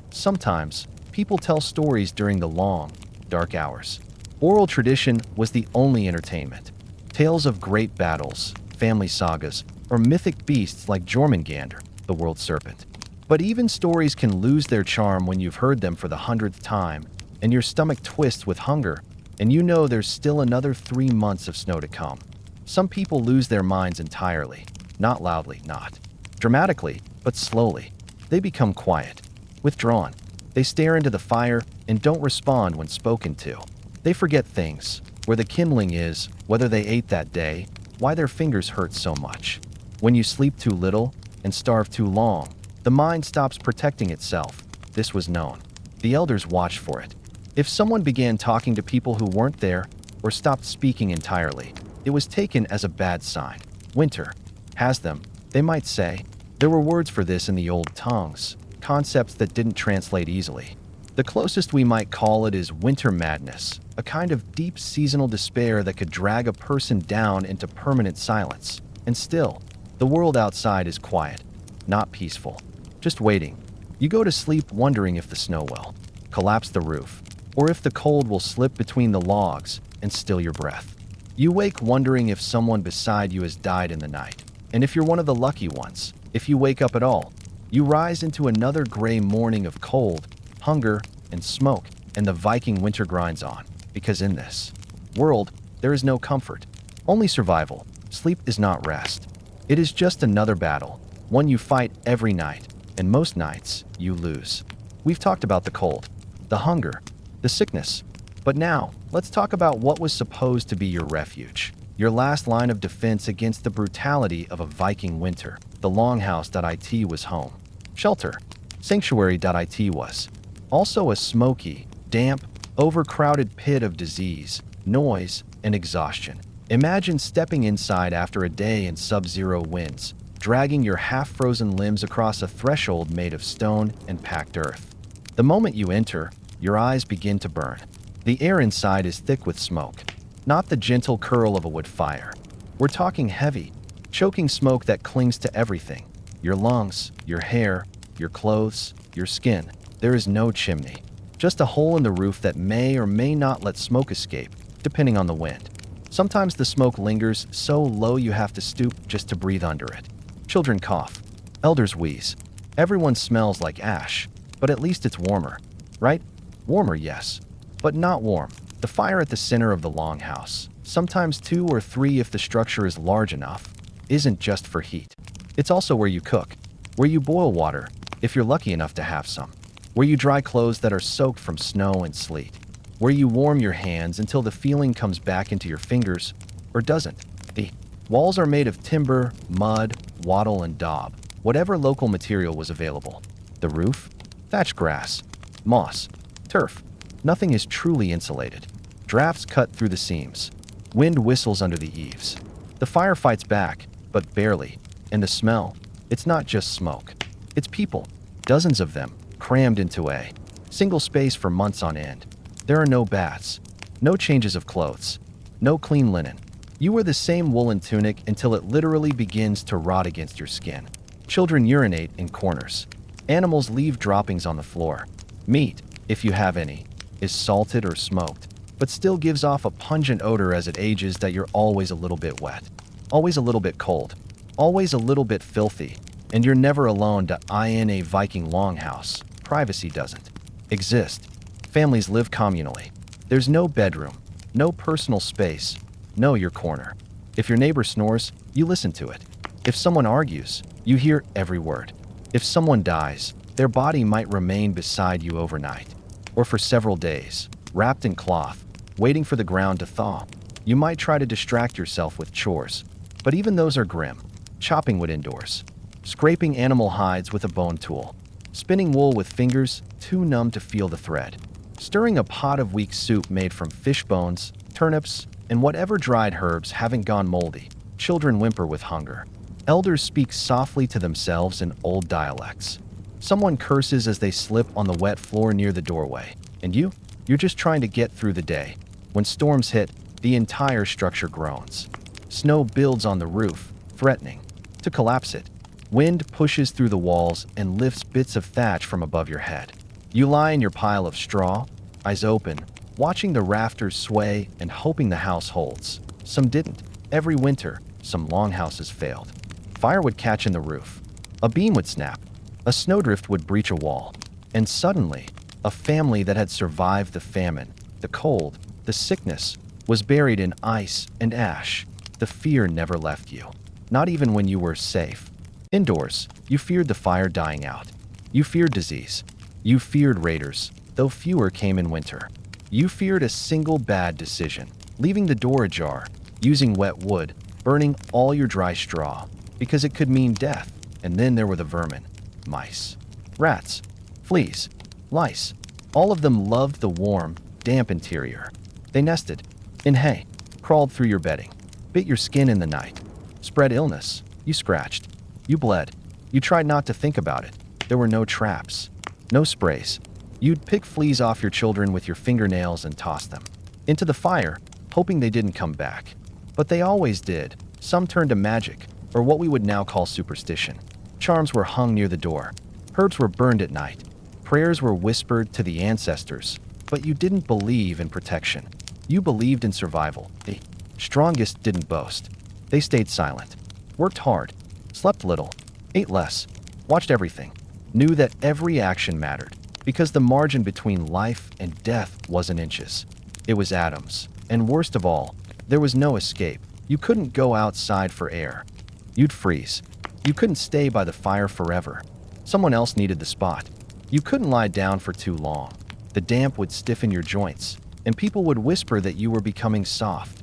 Speaker 1: Sometimes, people tell stories during the long, dark hours. Oral tradition was the only entertainment. Tales of great battles, family sagas, or mythic beasts like Jormungandr, the world serpent. But even stories can lose their charm when you've heard them for the 100th time, and your stomach twists with hunger, and you know there's still another 3 months of snow to come. Some people lose their minds entirely. Not loudly, not dramatically, but slowly. They become quiet, withdrawn. They stare into the fire and don't respond when spoken to. They forget things, where the kindling is, whether they ate that day, why their fingers hurt so much. When you sleep too little and starve too long, the mind stops protecting itself. This was known. The elders watched for it. If someone began talking to people who weren't there or stopped speaking entirely, it was taken as a bad sign. Winter has them, they might say. There were words for this in the old tongues, concepts that didn't translate easily. The closest we might call it is winter madness, a kind of deep seasonal despair that could drag a person down into permanent silence. And still, the world outside is quiet, not peaceful, just waiting. You go to sleep wondering if the snow will collapse the roof, or if the cold will slip between the logs and still your breath. You wake wondering if someone beside you has died in the night. And if you're one of the lucky ones, if you wake up at all, you rise into another gray morning of cold, hunger, and smoke, and the Viking winter grinds on. Because in this world, there is no comfort, only survival. Sleep is not rest. It is just another battle, one you fight every night, and most nights, you lose. We've talked about the cold, the hunger, the sickness. But now, let's talk about what was supposed to be your refuge, your last line of defense against the brutality of a Viking winter. The Longhouse.it was home. Shelter. Sanctuary.it was also a smoky, damp, overcrowded pit of disease, noise, and exhaustion. Imagine stepping inside after a day in sub-zero winds, dragging your half-frozen limbs across a threshold made of stone and packed earth. The moment you enter, your eyes begin to burn. The air inside is thick with smoke. Not the gentle curl of a wood fire. We're talking heavy, choking smoke that clings to everything. Your lungs, your hair, your clothes, your skin. There is no chimney. Just a hole in the roof that may or may not let smoke escape, depending on the wind. Sometimes the smoke lingers so low you have to stoop just to breathe under it. Children cough. Elders wheeze. Everyone smells like ash, but at least it's warmer, right? Warmer, yes, but not warm. The fire at the center of the longhouse, sometimes 2 or 3 if the structure is large enough, isn't just for heat. It's also where you cook, where you boil water, if you're lucky enough to have some, where you dry clothes that are soaked from snow and sleet, where you warm your hands until the feeling comes back into your fingers, or doesn't. The walls are made of timber, mud, wattle, and daub, whatever local material was available. The roof? Thatched grass, moss, turf. Nothing is truly insulated. Drafts cut through the seams. Wind whistles under the eaves. The fire fights back, but barely. And the smell? It's not just smoke. It's people. Dozens of them, crammed into a single space for months on end. There are no baths, no changes of clothes, no clean linen. You wear the same woolen tunic until it literally begins to rot against your skin. Children urinate in corners. Animals leave droppings on the floor. Meat, if you have any, is salted or smoked, but still gives off a pungent odor as it ages that you're always a little bit wet, always a little bit cold, always a little bit filthy, and you're never alone in a Viking longhouse. Privacy doesn't exist. Families live communally. There's no bedroom, no personal space, no your corner. If your neighbor snores, you listen to it. If someone argues, you hear every word. If someone dies, their body might remain beside you overnight, or for several days, wrapped in cloth, waiting for the ground to thaw. You might try to distract yourself with chores, but even those are grim. Chopping wood indoors, scraping animal hides with a bone tool, spinning wool with fingers too numb to feel the thread, stirring a pot of weak soup made from fish bones, turnips, and whatever dried herbs haven't gone moldy. Children whimper with hunger. Elders speak softly to themselves in old dialects. Someone curses as they slip on the wet floor near the doorway. And you're just trying to get through the day. When storms hit, the entire structure groans. Snow builds on the roof, threatening to collapse it. Wind pushes through the walls and lifts bits of thatch from above your head. You lie in your pile of straw, eyes open, watching the rafters sway and hoping the house holds. Some didn't. Every winter, some longhouses failed. Fire would catch in the roof. A beam would snap. A snowdrift would breach a wall. And suddenly, a family that had survived the famine, the cold, the sickness, was buried in ice and ash. The fear never left you. Not even when you were safe. Indoors, you feared the fire dying out. You feared disease. You feared raiders, though fewer came in winter. You feared a single bad decision, leaving the door ajar, using wet wood, burning all your dry straw, because it could mean death. And then there were the vermin. Mice, rats, fleas, lice. All of them loved the warm, damp interior. They nested in hay, crawled through your bedding, bit your skin in the night, spread illness. You scratched. You bled. You tried not to think about it. There were no traps, no sprays. You'd pick fleas off your children with your fingernails and toss them into the fire, hoping they didn't come back. But they always did. Some turned to magic, or what we would now call superstition. Charms were hung near the door. Herbs were burned at night. Prayers were whispered to the ancestors. But you didn't believe in protection. You believed in survival. The strongest didn't boast. They stayed silent, worked hard, slept little, ate less, watched everything, knew that every action mattered, because the margin between life and death wasn't inches. It was atoms. And worst of all, there was no escape. You couldn't go outside for air. You'd freeze. You couldn't stay by the fire forever. Someone else needed the spot. You couldn't lie down for too long. The damp would stiffen your joints, and people would whisper that you were becoming soft.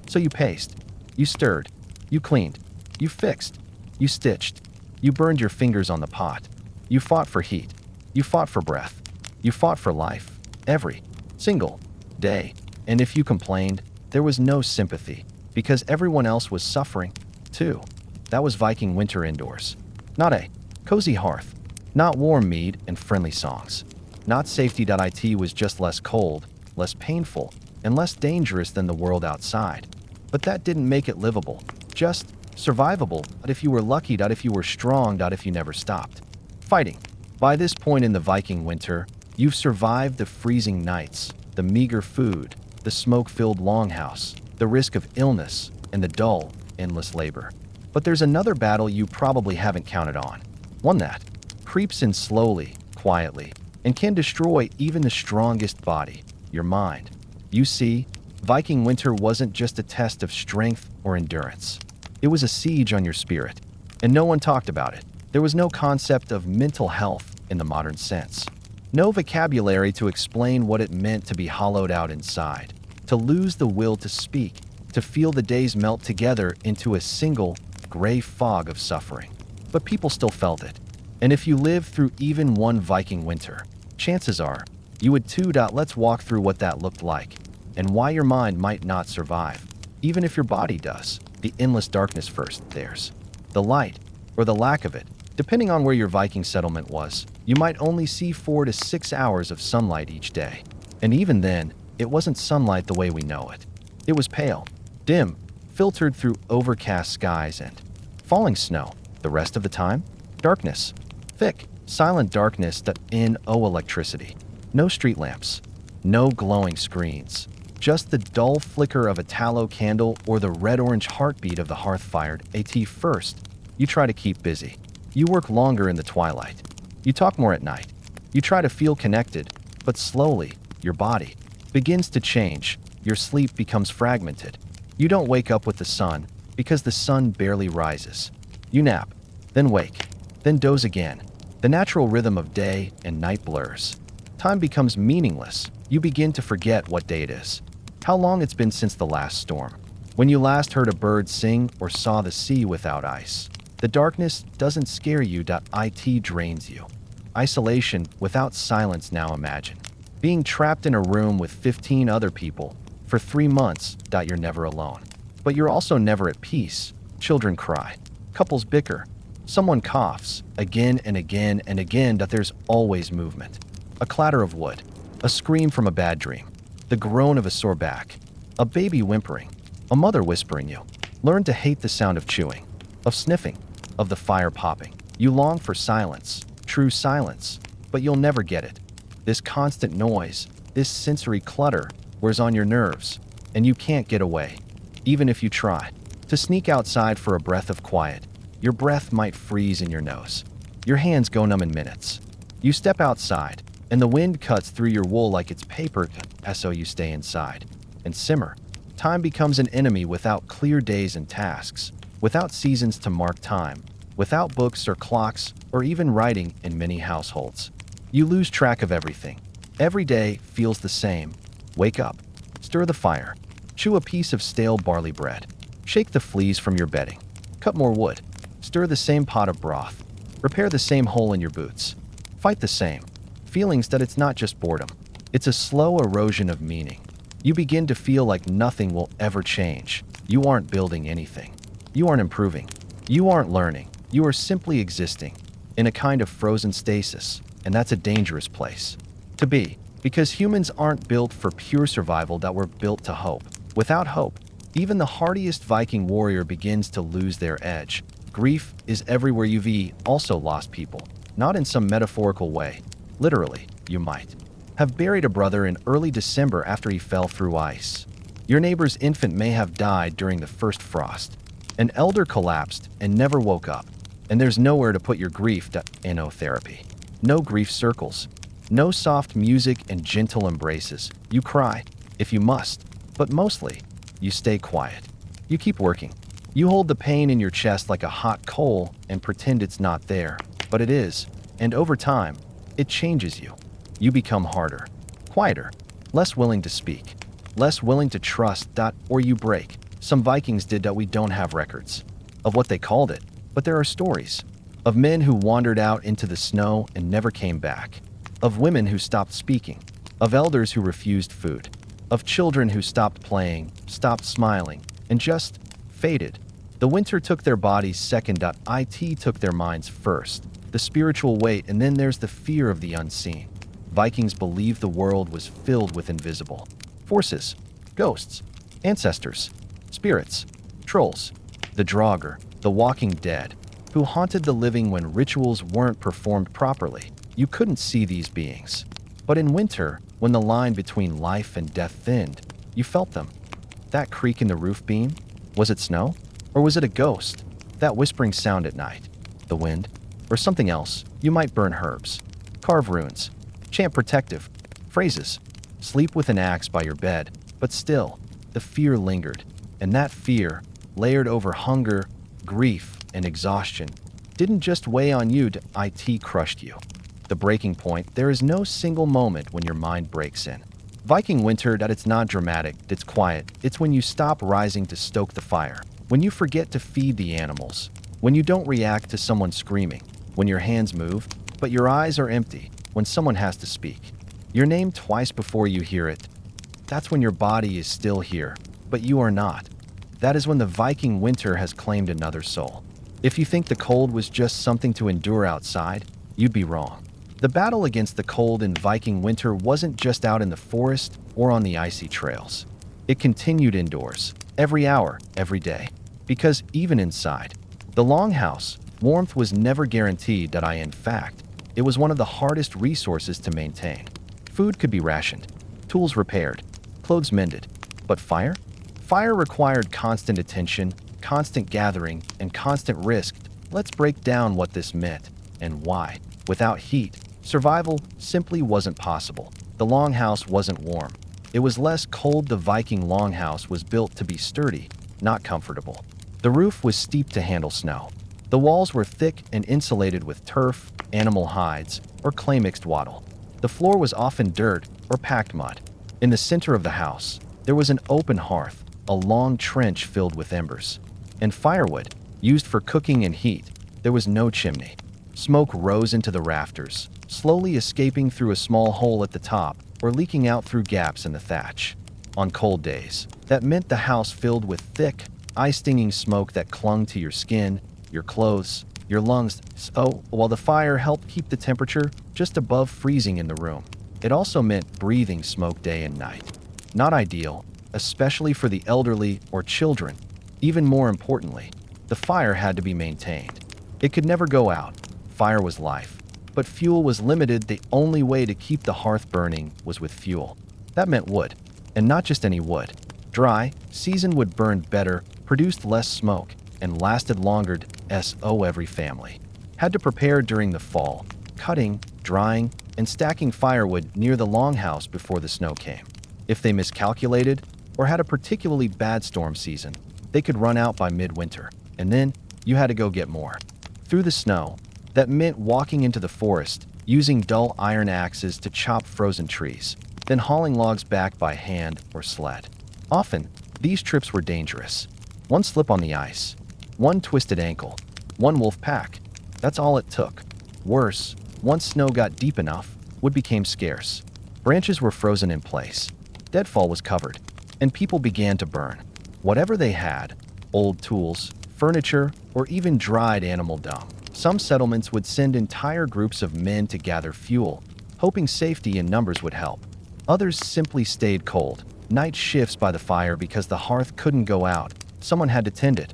Speaker 1: So you paced. You stirred. You cleaned. You fixed. You stitched. You burned your fingers on the pot. You fought for heat. You fought for breath. You fought for life. Every single day. And if you complained, there was no sympathy, because everyone else was suffering, too. That was Viking winter indoors. Not a cozy hearth. Not warm mead and friendly songs. Not safety.it was just less cold, less painful, and less dangerous than the world outside. But that didn't make it livable. Just survivable, but if you were lucky, if you were strong, if you never stopped fighting. By this point in the Viking winter, you've survived the freezing nights, the meager food, the smoke-filled longhouse, the risk of illness, and the dull, endless labor. But there's another battle you probably haven't counted on. One that creeps in slowly, quietly, and can destroy even the strongest body, your mind. You see, Viking winter wasn't just a test of strength or endurance. It was a siege on your spirit, and no one talked about it. There was no concept of mental health in the modern sense. No vocabulary to explain what it meant to be hollowed out inside, to lose the will to speak, to feel the days melt together into a single, gray fog of suffering. But people still felt it. And if you lived through even one Viking winter, chances are you would too. Let's walk through what that looked like and why your mind might not survive, even if your body does. The endless darkness first, there's the light, or the lack of it. Depending on where your Viking settlement was, you might only see 4 to 6 hours of sunlight each day. And even then, it wasn't sunlight the way we know it. It was pale, dim, filtered through overcast skies and falling snow. The rest of the time, darkness. Thick, silent darkness that no electricity. No street lamps. No glowing screens. Just the dull flicker of a tallow candle or the red-orange heartbeat of the hearth-fired AT. First, you try to keep busy. You work longer in the twilight. You talk more at night. You try to feel connected, but slowly, your body begins to change. Your sleep becomes fragmented. You don't wake up with the sun because the sun barely rises. You nap, then wake, then doze again. The natural rhythm of day and night blurs. Time becomes meaningless. You begin to forget what day it is, how long it's been since the last storm, when you last heard a bird sing or saw the sea without ice. The darkness doesn't scare you. It drains you. Isolation without silence. Now imagine being trapped in a room with 15 other people for 3 months. You're never alone, but you're also never at peace. Children cry, couples bicker, someone coughs again and again and again. There's always movement. A clatter of wood, a scream from a bad dream, the groan of a sore back, a baby whimpering, a mother whispering. You learn to hate the sound of chewing, of sniffing, of the fire popping. You long for silence, true silence, but you'll never get it. This constant noise, this sensory clutter wears on your nerves, and you can't get away. Even if you try to sneak outside for a breath of quiet, your breath might freeze in your nose. Your hands go numb in minutes. You step outside, and the wind cuts through your wool like it's paper, so you stay inside and simmer. Time becomes an enemy without clear days and tasks, without seasons to mark time, without books or clocks or even writing in many households. You lose track of everything. Every day feels the same. Wake up, stir the fire, chew a piece of stale barley bread, shake the fleas from your bedding, cut more wood, stir the same pot of broth, repair the same hole in your boots, fight the same feelings. It's not just boredom. It's a slow erosion of meaning. You begin to feel like nothing will ever change. You aren't building anything. You aren't improving. You aren't learning. You are simply existing in a kind of frozen stasis, and that's a dangerous place to be, because humans aren't built for pure survival. We're built to hope. Without hope, even the hardiest Viking warrior begins to lose their edge. Grief is everywhere. You've also lost people, not in some metaphorical way. Literally, you might have buried a brother in early December after he fell through ice. Your neighbor's infant may have died during the first frost. An elder collapsed and never woke up. And there's nowhere to put your grief. No therapy. No grief circles. No soft music and gentle embraces. You cry, if you must, but mostly, you stay quiet. You keep working. You hold the pain in your chest like a hot coal and pretend it's not there, but it is. And over time, it changes you. You become harder, quieter, less willing to speak, less willing to trust. Or you break. Some Vikings did. We don't have records of what they called it, but there are stories of men who wandered out into the snow and never came back, of women who stopped speaking, of elders who refused food, of children who stopped playing, stopped smiling, and just faded. The winter took their bodies second. It took their minds first. The spiritual weight, and then there's the fear of the unseen. Vikings believed the world was filled with invisible forces, Ghosts, ancestors, spirits, trolls, the Draugr, the walking dead, who haunted the living when rituals weren't performed properly. You couldn't see these beings. But in winter, when the line between life and death thinned, you felt them. That creak in the roof beam? Was it snow? Or was it a ghost? That whispering sound at night? The wind? Or something else? You might burn herbs, carve runes, chant protective phrases, sleep with an axe by your bed, but still, the fear lingered. And that fear, layered over hunger, grief, and exhaustion, didn't just weigh on you, it crushed you. The breaking point, there is no single moment when your mind breaks in. Viking winter, that it's not dramatic, it's quiet. It's when you stop rising to stoke the fire, when you forget to feed the animals, when you don't react to someone screaming, when your hands move, but your eyes are empty, when someone has to speak your name twice before you hear it. That's when your body is still here, but you are not. That is when the Viking winter has claimed another soul. If you think the cold was just something to endure outside, you'd be wrong. The battle against the cold in Viking winter wasn't just out in the forest or on the icy trails. It continued indoors, every hour, every day. Because even inside, the longhouse, warmth was never guaranteed. In fact, it was one of the hardest resources to maintain. Food could be rationed, tools repaired, clothes mended. But fire? Fire required constant attention, constant gathering, and constant risk. Let's break down what this meant and why. Without heat, survival simply wasn't possible. The longhouse wasn't warm. It was less cold. The Viking longhouse was built to be sturdy, not comfortable. The roof was steep to handle snow. The walls were thick and insulated with turf, animal hides, or clay-mixed wattle. The floor was often dirt or packed mud. In the center of the house, there was an open hearth, a long trench filled with embers, and firewood, used for cooking and heat. There was no chimney. Smoke rose into the rafters, slowly escaping through a small hole at the top or leaking out through gaps in the thatch. On cold days, that meant the house filled with thick, eye-stinging smoke that clung to your skin, your clothes, your lungs. So, while the fire helped keep the temperature just above freezing in the room, it also meant breathing smoke day and night. Not ideal, especially for the elderly or children. Even more importantly, the fire had to be maintained. It could never go out. Fire was life. But fuel was limited. The only way to keep the hearth burning was with fuel. That meant wood. And not just any wood. Dry, seasoned wood burned better, produced less smoke, and lasted longer. Every family had to prepare during the fall, cutting, drying, and stacking firewood near the longhouse before the snow came. If they miscalculated or had a particularly bad storm season, they could run out by midwinter, and then you had to go get more. Through the snow, that meant walking into the forest, using dull iron axes to chop frozen trees, then hauling logs back by hand or sled. Often, these trips were dangerous. One slip on the ice, one twisted ankle, one wolf pack. That's all it took. Worse, once snow got deep enough, wood became scarce. Branches were frozen in place. Deadfall was covered, and people began to burn whatever they had, old tools, furniture, or even dried animal dung. Some settlements would send entire groups of men to gather fuel, hoping safety in numbers would help. Others simply stayed cold, night shifts by the fire because the hearth couldn't go out. Someone had to tend it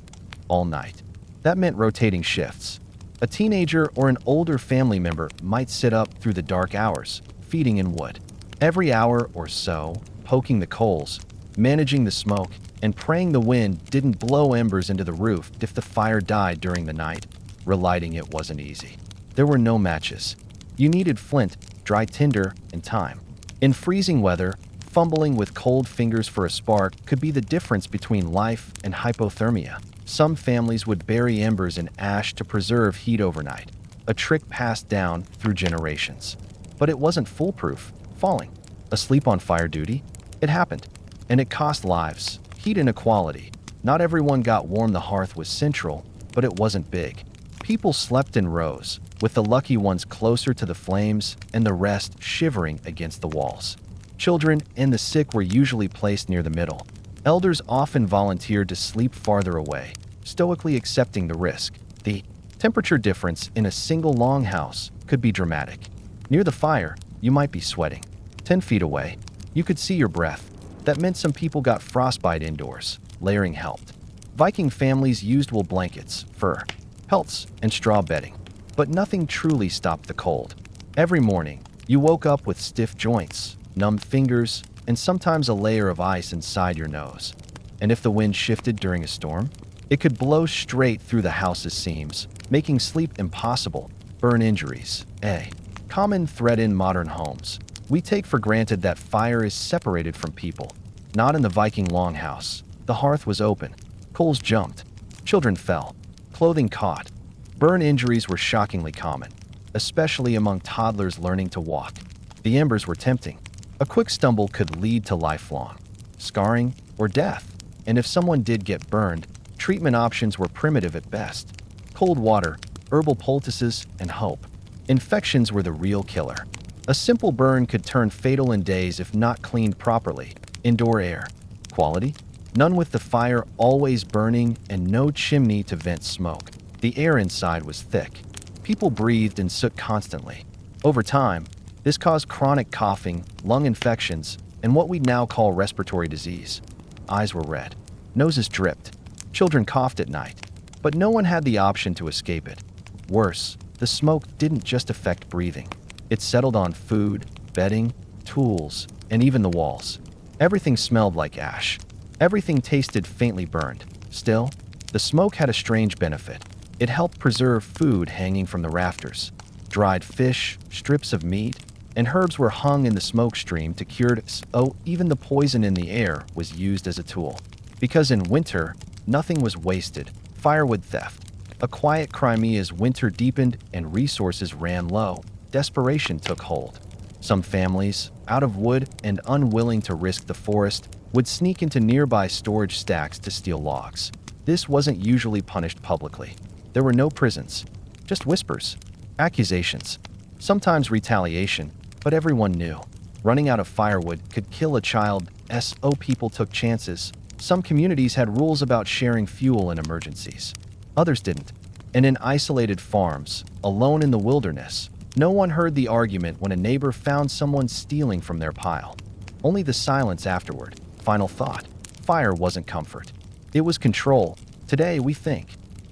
Speaker 1: all night. That meant rotating shifts. A teenager or an older family member might sit up through the dark hours, feeding in wood. Every hour or so, poking the coals, managing the smoke, and praying the wind didn't blow embers into the roof. If the fire died during the night, relighting it wasn't easy. There were no matches. You needed flint, dry tinder, and time. In freezing weather, fumbling with cold fingers for a spark could be the difference between life and hypothermia. Some families would bury embers in ash to preserve heat overnight, a trick passed down through generations. But it wasn't foolproof. Falling asleep on fire duty? It happened, and it cost lives. Heat inequality. Not everyone got warm. The hearth was central, but it wasn't big. People slept in rows, with the lucky ones closer to the flames and the rest shivering against the walls. Children and the sick were usually placed near the middle. Elders often volunteered to sleep farther away, stoically accepting the risk. The temperature difference in a single longhouse could be dramatic. Near the fire, you might be sweating. 10 feet away, you could see your breath. That meant some people got frostbite indoors. Layering helped. Viking families used wool blankets, fur, pelts, and straw bedding. But nothing truly stopped the cold. Every morning, you woke up with stiff joints, numb fingers, and sometimes a layer of ice inside your nose. And if the wind shifted during a storm, it could blow straight through the house's seams, making sleep impossible. Burn injuries, a common threat in modern homes. We take for granted that fire is separated from people. Not in the Viking longhouse. The hearth was open. Coals jumped. Children fell. Clothing caught. Burn injuries were shockingly common, especially among toddlers learning to walk. The embers were tempting. A quick stumble could lead to lifelong scarring or death. And if someone did get burned, treatment options were primitive at best. Cold water, herbal poultices, and hope. Infections were the real killer. A simple burn could turn fatal in days if not cleaned properly. Indoor air. Quality? None, with the fire always burning and no chimney to vent smoke. The air inside was thick. People breathed in soot constantly. Over time, this caused chronic coughing, lung infections, and what we now call respiratory disease. Eyes were red. Noses dripped. Children coughed at night. But no one had the option to escape it. Worse, the smoke didn't just affect breathing. It settled on food, bedding, tools, and even the walls. Everything smelled like ash. Everything tasted faintly burned. Still, the smoke had a strange benefit. It helped preserve food hanging from the rafters. Dried fish, strips of meat, and herbs were hung in the smoke stream to cure it. Oh, even the poison in the air was used as a tool. Because in winter, nothing was wasted. Firewood theft. A quiet Crimea as winter deepened and resources ran low. Desperation took hold. Some families, out of wood and unwilling to risk the forest, would sneak into nearby storage stacks to steal logs. This wasn't usually punished publicly. There were no prisons, just whispers, accusations, sometimes retaliation, but everyone knew. Running out of firewood could kill a child. So people took chances. Some communities had rules about sharing fuel in emergencies. Others didn't. And in isolated farms, alone in the wilderness, no one heard the argument when a neighbor found someone stealing from their pile. Only the silence afterward. Final thought. Fire wasn't comfort. It was control. Today, we think.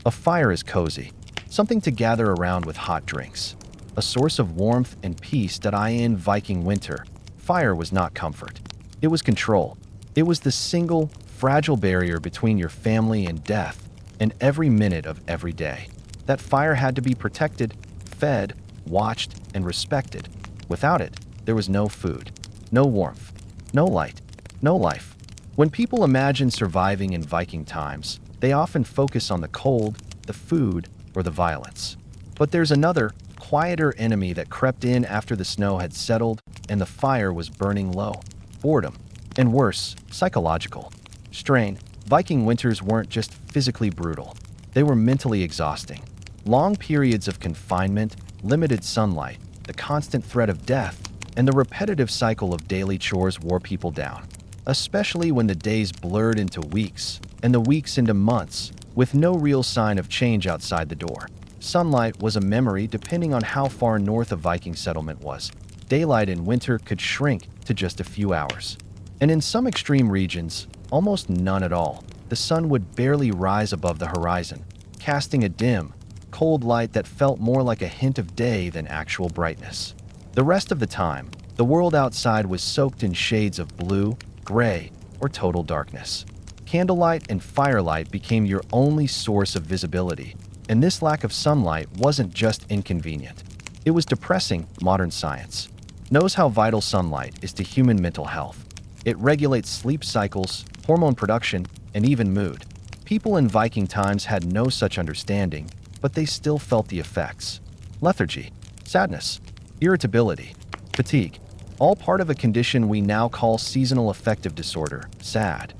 Speaker 1: A fire is cozy. Something to gather around with hot drinks. A source of warmth and peace that in Viking winter. Fire was not comfort. It was control. It was the single, fragile barrier between your family and death, and every minute of every day. That fire had to be protected, fed, watched, and respected. Without it, there was no food, no warmth, no light, no life. When people imagine surviving in Viking times, they often focus on the cold, the food, or the violence. But there's another, quieter enemy that crept in after the snow had settled and the fire was burning low. Boredom. And worse, psychological. Strain. Viking winters weren't just physically brutal. They were mentally exhausting. Long periods of confinement, limited sunlight, the constant threat of death, and the repetitive cycle of daily chores wore people down. Especially when the days blurred into weeks, and the weeks into months, with no real sign of change outside the door. Sunlight was a memory depending on how far north a Viking settlement was. Daylight in winter could shrink to just a few hours. And in some extreme regions, almost none at all. The sun would barely rise above the horizon, casting a dim, cold light that felt more like a hint of day than actual brightness. The rest of the time, the world outside was soaked in shades of blue, gray, or total darkness. Candlelight and firelight became your only source of visibility, and this lack of sunlight wasn't just inconvenient. It was depressing. Modern science knows how vital sunlight is to human mental health. It regulates sleep cycles, hormone production, and even mood. People in Viking times had no such understanding, but they still felt the effects. Lethargy, sadness, irritability, fatigue, all part of a condition we now call seasonal affective disorder, SAD.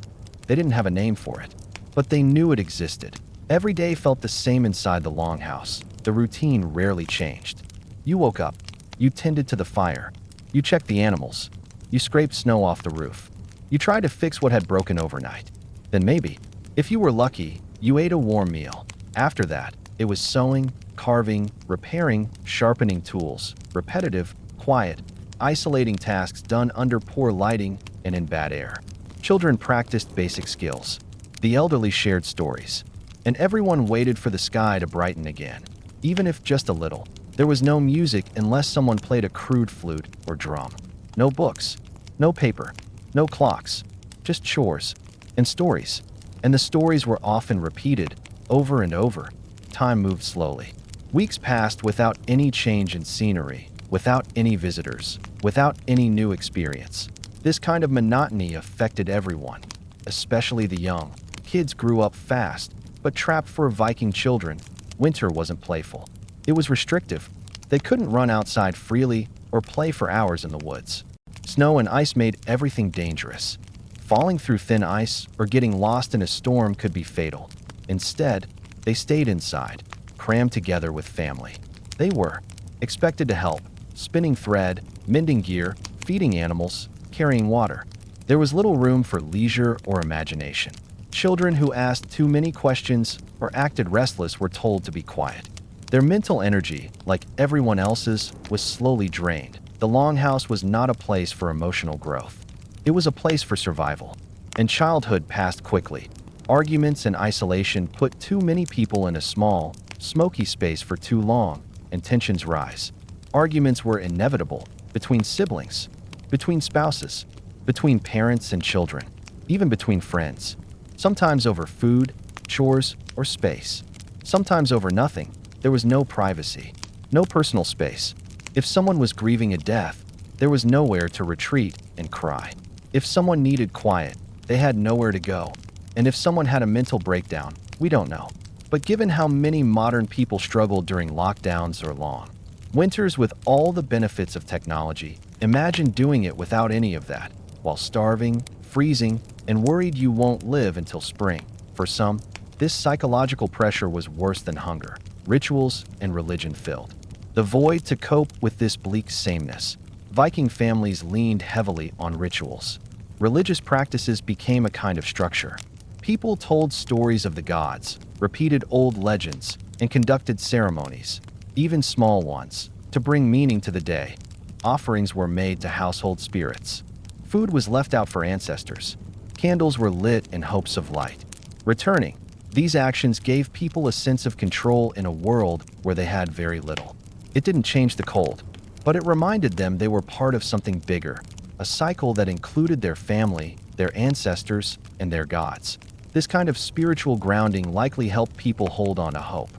Speaker 1: They didn't have a name for it, but they knew it existed. Every day felt the same inside the longhouse. The routine rarely changed. You woke up. You tended to the fire. You checked the animals. You scraped snow off the roof. You tried to fix what had broken overnight. Then maybe, if you were lucky, you ate a warm meal. After that, it was sewing, carving, repairing, sharpening tools, repetitive, quiet, isolating tasks done under poor lighting and in bad air. Children practiced basic skills. The elderly shared stories. And everyone waited for the sky to brighten again, even if just a little. There was no music unless someone played a crude flute or drum. No books, no paper, no clocks, just chores and stories. And the stories were often repeated over and over. Time moved slowly. Weeks passed without any change in scenery, without any visitors, without any new experience. This kind of monotony affected everyone, especially the young. Kids grew up fast, but trapped for Viking children, winter wasn't playful. It was restrictive. They couldn't run outside freely or play for hours in the woods. Snow and ice made everything dangerous. Falling through thin ice or getting lost in a storm could be fatal. Instead, they stayed inside, crammed together with family. They were expected to help, spinning thread, mending gear, feeding animals, carrying water. There was little room for leisure or imagination. Children who asked too many questions or acted restless were told to be quiet. Their mental energy, like everyone else's, was slowly drained. The longhouse was not a place for emotional growth. It was a place for survival. And childhood passed quickly. Arguments and isolation put too many people in a small, smoky space for too long, and tensions rise. Arguments were inevitable between siblings, between spouses, between parents and children, even between friends. Sometimes over food, chores, or space. Sometimes over nothing. There was no privacy, no personal space. If someone was grieving a death, there was nowhere to retreat and cry. If someone needed quiet, they had nowhere to go. And if someone had a mental breakdown, we don't know. But given how many modern people struggled during lockdowns or long winters with all the benefits of technology, imagine doing it without any of that, while starving, freezing, and worried you won't live until spring. For some, this psychological pressure was worse than hunger. Rituals and religion filled the void. To cope with this bleak sameness, Viking families leaned heavily on rituals. Religious practices became a kind of structure. People told stories of the gods, repeated old legends, and conducted ceremonies, even small ones, to bring meaning to the day. Offerings were made to household spirits. Food was left out for ancestors. Candles were lit in hopes of light returning. These actions gave people a sense of control in a world where they had very little. It didn't change the cold, but it reminded them they were part of something bigger, a cycle that included their family, their ancestors, and their gods. This kind of spiritual grounding likely helped people hold on to hope,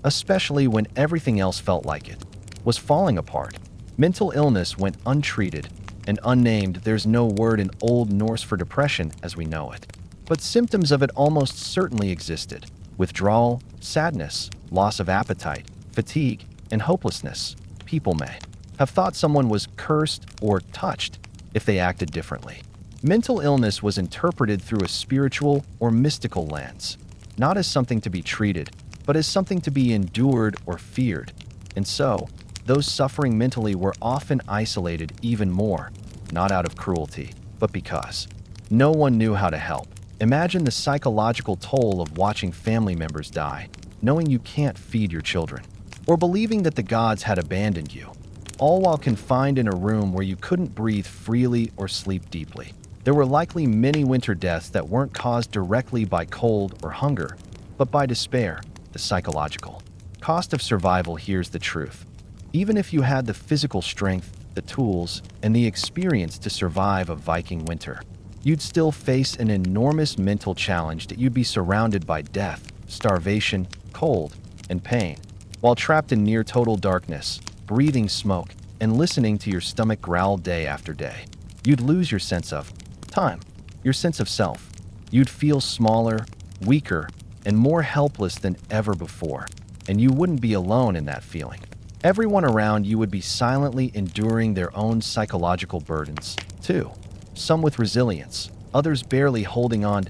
Speaker 1: especially when everything else felt like it was falling apart. Mental illness went untreated and unnamed. There's no word in Old Norse for depression as we know it. But symptoms of it almost certainly existed. Withdrawal, sadness, loss of appetite, fatigue, and hopelessness. People may have thought someone was cursed or touched if they acted differently. Mental illness was interpreted through a spiritual or mystical lens, not as something to be treated, but as something to be endured or feared. And so, those suffering mentally were often isolated even more, not out of cruelty, but because no one knew how to help. Imagine the psychological toll of watching family members die, knowing you can't feed your children, or believing that the gods had abandoned you, all while confined in a room where you couldn't breathe freely or sleep deeply. There were likely many winter deaths that weren't caused directly by cold or hunger, but by despair, the psychological cost of survival. Here's the truth. Even if you had the physical strength, the tools, and the experience to survive a Viking winter, you'd still face an enormous mental challenge that you'd be surrounded by death, starvation, cold, and pain, while trapped in near total darkness, breathing smoke, and listening to your stomach growl day after day. You'd lose your sense of time, your sense of self. You'd feel smaller, weaker, and more helpless than ever before, and you wouldn't be alone in that feeling. Everyone around you would be silently enduring their own psychological burdens, too. Some with resilience, others barely holding on.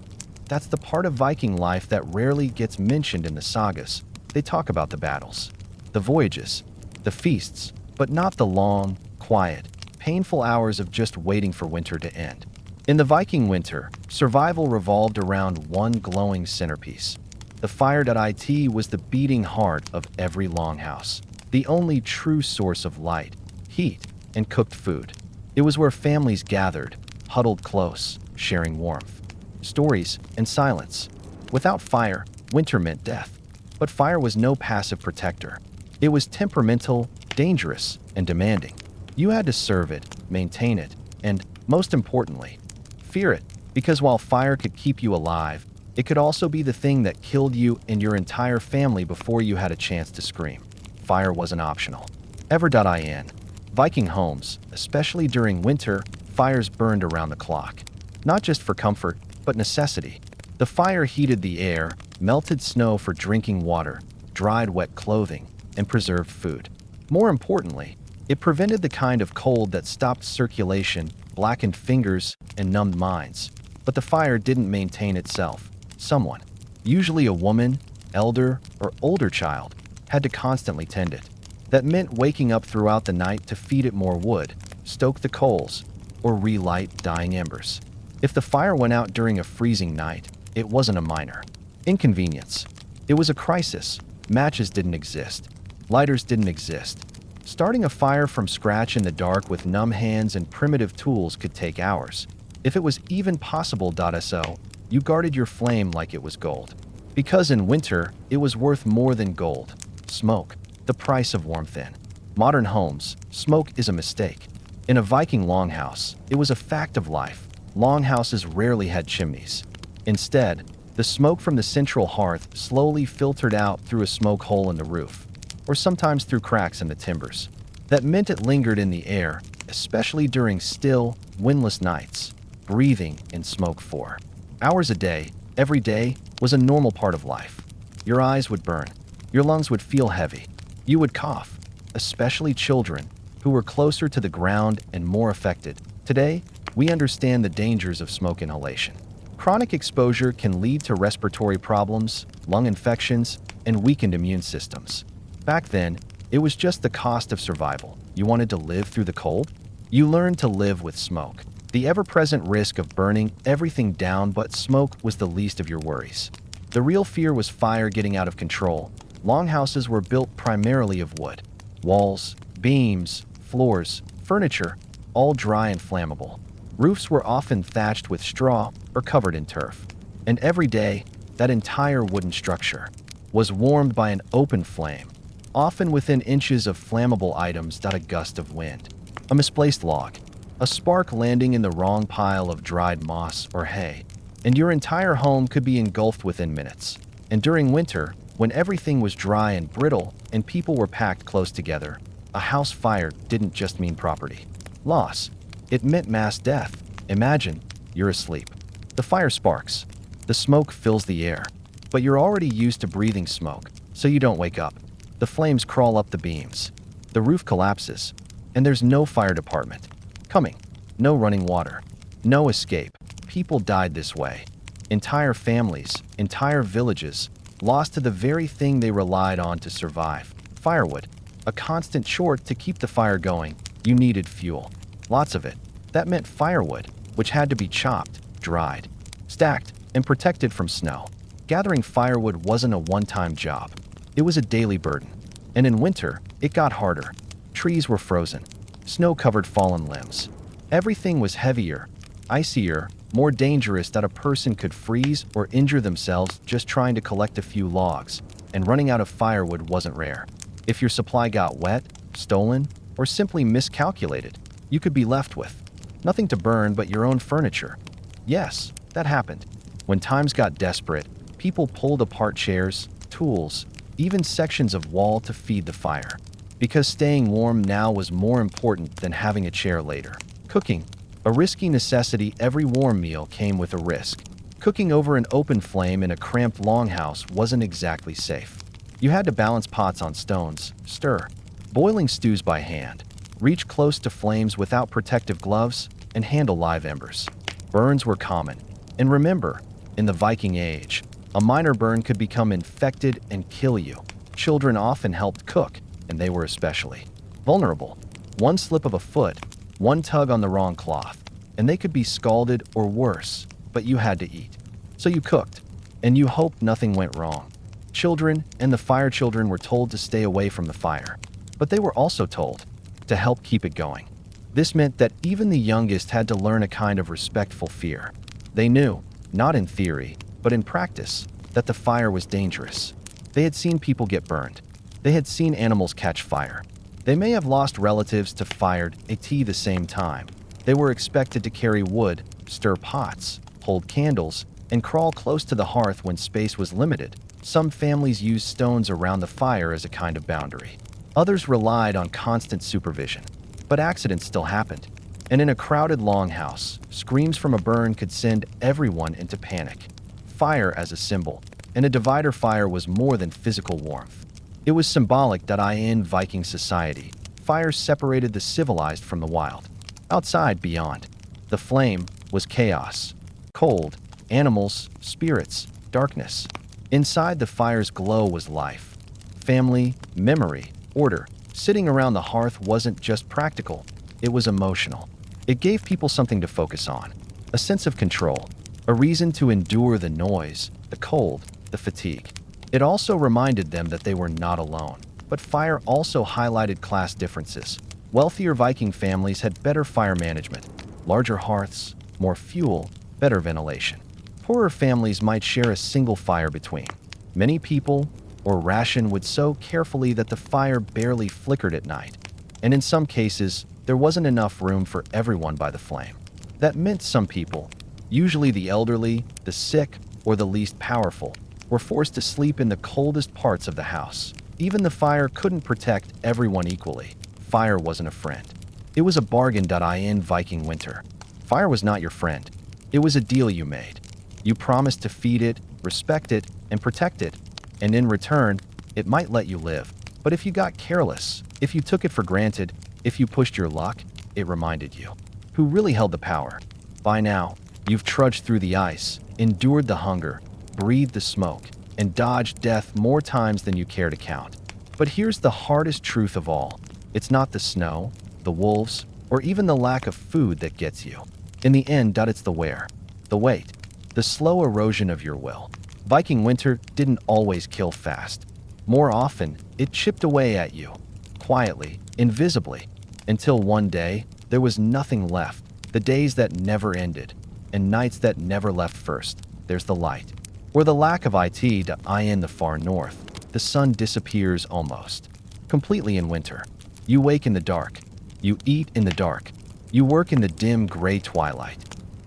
Speaker 1: That's the part of Viking life that rarely gets mentioned in the sagas. They talk about the battles, the voyages, the feasts, but not the long, quiet, painful hours of just waiting for winter to end. In the Viking winter, survival revolved around one glowing centerpiece. The fire.it was the beating heart of every longhouse, the only true source of light, heat, and cooked food. It was where families gathered, huddled close, sharing warmth, stories, and silence. Without fire, winter meant death. But fire was no passive protector. It was temperamental, dangerous, and demanding. You had to serve it, maintain it, and, most importantly, fear it, because while fire could keep you alive, it could also be the thing that killed you and your entire family before you had a chance to scream. Fire wasn't optional. Ever.in. Viking homes, especially during winter, fires burned around the clock. Not just for comfort, but necessity. The fire heated the air, melted snow for drinking water, dried wet clothing, and preserved food. More importantly, it prevented the kind of cold that stopped circulation, blackened fingers, and numbed minds. But the fire didn't maintain itself. Someone, usually a woman, elder, or older child, had to constantly tend it. That meant waking up throughout the night to feed it more wood, stoke the coals, or relight dying embers. If the fire went out during a freezing night, it wasn't a minor inconvenience. It was a crisis. Matches didn't exist. Lighters didn't exist. Starting a fire from scratch in the dark with numb hands and primitive tools could take hours. If it was even possible. So, you guarded your flame like it was gold. Because in winter, it was worth more than gold. Smoke, the price of warmth in modern homes, smoke is a mistake. In a Viking longhouse, it was a fact of life. Longhouses rarely had chimneys. Instead, the smoke from the central hearth slowly filtered out through a smoke hole in the roof, or sometimes through cracks in the timbers. That meant it lingered in the air, especially during still, windless nights. Breathing in smoke for hours a day, every day, was a normal part of life. Your eyes would burn. Your lungs would feel heavy. You would cough, especially children, who were closer to the ground and more affected. Today, we understand the dangers of smoke inhalation. Chronic exposure can lead to respiratory problems, lung infections, and weakened immune systems. Back then, it was just the cost of survival. You wanted to live through the cold? You learned to live with smoke. The ever-present risk of burning everything down, but smoke was the least of your worries. The real fear was fire getting out of control. Longhouses were built primarily of wood. Walls, beams, floors, furniture, all dry and flammable. Roofs were often thatched with straw or covered in turf. And every day, that entire wooden structure was warmed by an open flame, often within inches of flammable items. A gust of wind, a misplaced log, a spark landing in the wrong pile of dried moss or hay, and your entire home could be engulfed within minutes. And during winter, when everything was dry and brittle and people were packed close together, a house fire didn't just mean property loss. It meant mass death. Imagine you're asleep. The fire sparks. The smoke fills the air. But you're already used to breathing smoke, so you don't wake up. The flames crawl up the beams. The roof collapses. And there's no fire department coming. No running water. No escape. People died this way. Entire families, entire villages, lost to the very thing they relied on to survive. Firewood. A constant chore to keep the fire going. You needed fuel. Lots of it. That meant firewood, which had to be chopped, dried, stacked, and protected from snow. Gathering firewood wasn't a one-time job. It was a daily burden. And in winter, it got harder. Trees were frozen. Snow covered fallen limbs. Everything was heavier, icier, more dangerous. That a person could freeze or injure themselves just trying to collect a few logs, and running out of firewood wasn't rare. If your supply got wet, stolen, or simply miscalculated, you could be left with nothing to burn but your own furniture. Yes, that happened. When times got desperate, people pulled apart chairs, tools, even sections of wall to feed the fire. Because staying warm now was more important than having a chair later. Cooking, a risky necessity. Every warm meal came with a risk. Cooking over an open flame in a cramped longhouse wasn't exactly safe. You had to balance pots on stones, stir, boiling stews by hand, reach close to flames without protective gloves, and handle live embers. Burns were common. And remember, in the Viking Age, a minor burn could become infected and kill you. Children often helped cook, and they were especially vulnerable. One slip of a foot, one tug on the wrong cloth, and they could be scalded or worse, but you had to eat. So you cooked, and you hoped nothing went wrong. Children and the fire children were told to stay away from the fire, but they were also told to help keep it going. This meant that even the youngest had to learn a kind of respectful fear. They knew, not in theory, but in practice, that the fire was dangerous. They had seen people get burned. They had seen animals catch fire. They may have lost relatives to fire at the same time. They were expected to carry wood, stir pots, hold candles, and crawl close to the hearth when space was limited. Some families used stones around the fire as a kind of boundary. Others relied on constant supervision. But accidents still happened. And in a crowded longhouse, screams from a burn could send everyone into panic. Fire as a symbol, and a divider fire was more than physical warmth. It was symbolic that in Viking society, fire separated the civilized from the wild. Outside, beyond, the flame was chaos, cold, animals, spirits, darkness. Inside the fire's glow was life, family, memory, order. Sitting around the hearth wasn't just practical, it was emotional. It gave people something to focus on, a sense of control, a reason to endure the noise, the cold, the fatigue. It also reminded them that they were not alone. But fire also highlighted class differences. Wealthier Viking families had better fire management, larger hearths, more fuel, better ventilation. Poorer families might share a single fire between many people, or ration wood so carefully that the fire barely flickered at night. And in some cases, there wasn't enough room for everyone by the flame. That meant some people, usually the elderly, the sick, or the least powerful, were forced to sleep in the coldest parts of the house. Even the fire couldn't protect everyone equally. Fire wasn't a friend. It was a bargain. In Viking winter, fire was not your friend. It was a deal you made. You promised to feed it, respect it, and protect it, and in return, it might let you live. But if you got careless, if you took it for granted, if you pushed your luck, it reminded you who really held the power. By now, you've trudged through the ice, endured the hunger, breathed the smoke, and dodged death more times than you care to count. But here's the hardest truth of all. It's not the snow, the wolves, or even the lack of food that gets you. In the end, it's the wear, the weight, the slow erosion of your will. Viking winter didn't always kill fast. More often, it chipped away at you, quietly, invisibly, until one day, there was nothing left. The days that never ended, and nights that never left first. There's the light. Or the lack of it in the far north. The sun disappears almost completely in winter. You wake in the dark. You eat in the dark. You work in the dim gray twilight.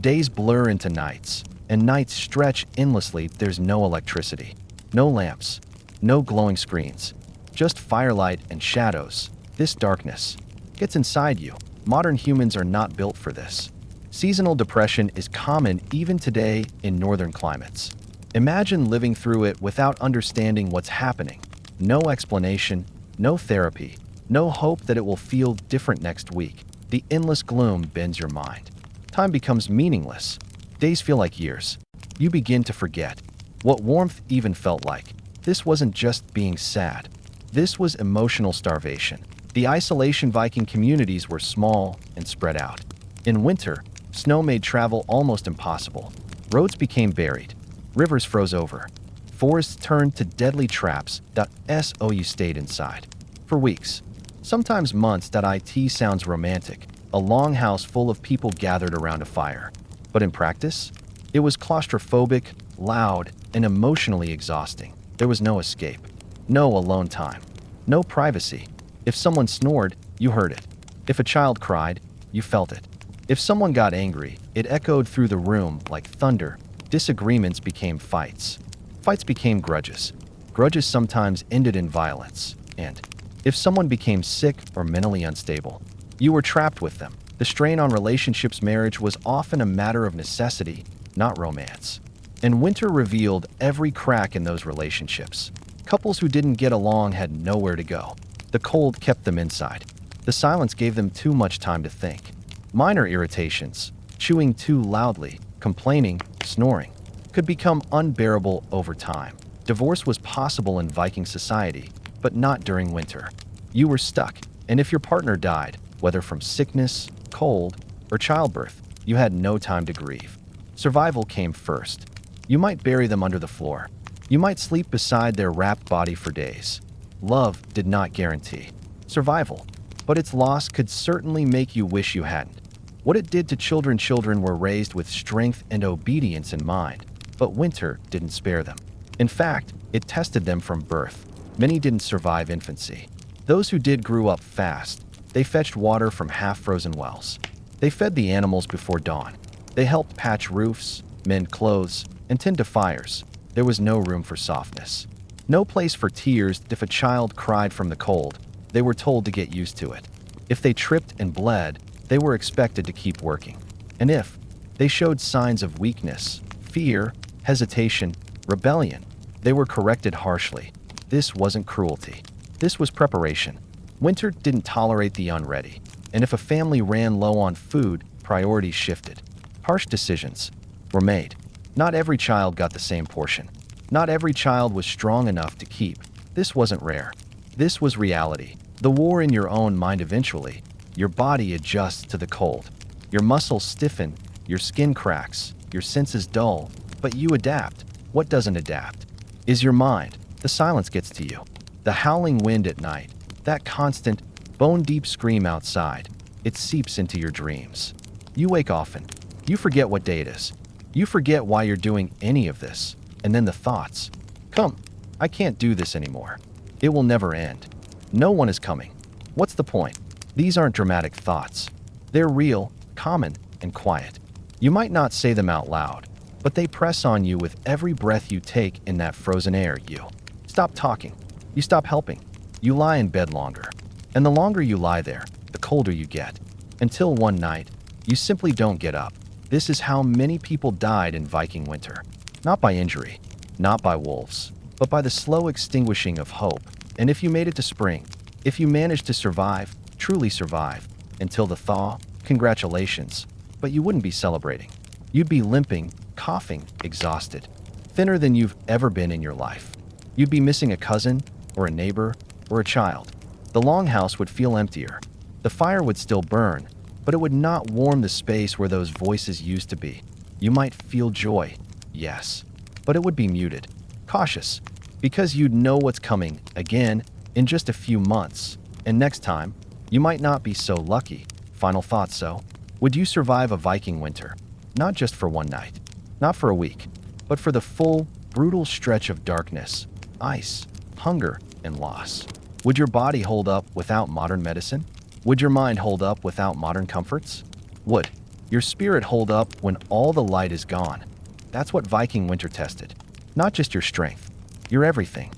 Speaker 1: Days blur into nights, and nights stretch endlessly. There's no electricity, no lamps, no glowing screens, just firelight and shadows. This darkness gets inside you. Modern humans are not built for this. Seasonal depression is common even today in northern climates. Imagine living through it without understanding what's happening. No explanation, no therapy, no hope that it will feel different next week. The endless gloom bends your mind. Time becomes meaningless. Days feel like years. You begin to forget what warmth even felt like. This wasn't just being sad. This was emotional starvation. The isolation Viking communities were small and spread out. In winter, snow made travel almost impossible. Roads became buried. Rivers froze over. Forests turned to deadly traps. So you stayed inside. For weeks. Sometimes months. It sounds romantic. A longhouse full of people gathered around a fire. But in practice, it was claustrophobic, loud, and emotionally exhausting. There was no escape. No alone time. No privacy. If someone snored, you heard it. If a child cried, you felt it. If someone got angry, it echoed through the room like thunder. Disagreements became fights. Fights became grudges. Grudges sometimes ended in violence. And if someone became sick or mentally unstable, you were trapped with them. The strain on relationships. Marriage was often a matter of necessity, not romance. And winter revealed every crack in those relationships. Couples who didn't get along had nowhere to go. The cold kept them inside. The silence gave them too much time to think. Minor irritations, chewing too loudly, complaining, snoring, could become unbearable over time. Divorce was possible in Viking society, but not during winter. You were stuck, and if your partner died, whether from sickness, cold, or childbirth, you had no time to grieve. Survival came first. You might bury them under the floor. You might sleep beside their wrapped body for days. Love did not guarantee survival, but its loss could certainly make you wish you hadn't. what it did to children. Children were raised with strength and obedience in mind, but winter didn't spare them. In fact, it tested them from birth. Many didn't survive infancy. Those who did grew up fast. They fetched water from half-frozen wells. They fed the animals before dawn. They helped patch roofs, mend clothes, and tend to fires. There was no room for softness. No place for tears. If a child cried from the cold, they were told to get used to it. If they tripped and bled, they were expected to keep working. And if they showed signs of weakness, fear, hesitation, rebellion, they were corrected harshly. This wasn't cruelty. This was preparation. Winter didn't tolerate the unready. And if a family ran low on food, priorities shifted. Harsh decisions were made. Not every child got the same portion. Not every child was strong enough to keep. This wasn't rare. This was reality. The war in your own mind. Eventually, your body adjusts to the cold. Your muscles stiffen, your skin cracks, your senses dull, but you adapt. What doesn't adapt is your mind. The silence gets to you. The howling wind at night, that constant, bone-deep scream outside, it seeps into your dreams. You wake often. You forget what day it is. You forget why you're doing any of this. And then the thoughts come. I can't do this anymore. It will never end. No one is coming. What's the point? These aren't dramatic thoughts. They're real, common, and quiet. You might not say them out loud, but they press on you with every breath you take in that frozen air. You stop talking. You stop helping. You lie in bed longer. And the longer you lie there, the colder you get. Until one night, you simply don't get up. This is how many people died in Viking winter. Not by injury, not by wolves, but by the slow extinguishing of hope. And if you made it to spring, if you managed to survive, truly survive, until the thaw, congratulations. But you wouldn't be celebrating. You'd be limping, coughing, exhausted, thinner than you've ever been in your life. You'd be missing a cousin, or a neighbor, or a child. The longhouse would feel emptier. The fire would still burn, but it would not warm the space where those voices used to be. You might feel joy, yes, but it would be muted, cautious, because you'd know what's coming again in just a few months. And next time, you might not be so lucky. Final thought. So, would you survive a Viking winter? Not just for one night, not for a week, but for the full, brutal stretch of darkness, ice, hunger, and loss. Would your body hold up without modern medicine? Would your mind hold up without modern comforts? Would your spirit hold up when all the light is gone? That's what Viking winter tested. Not just your strength, your everything.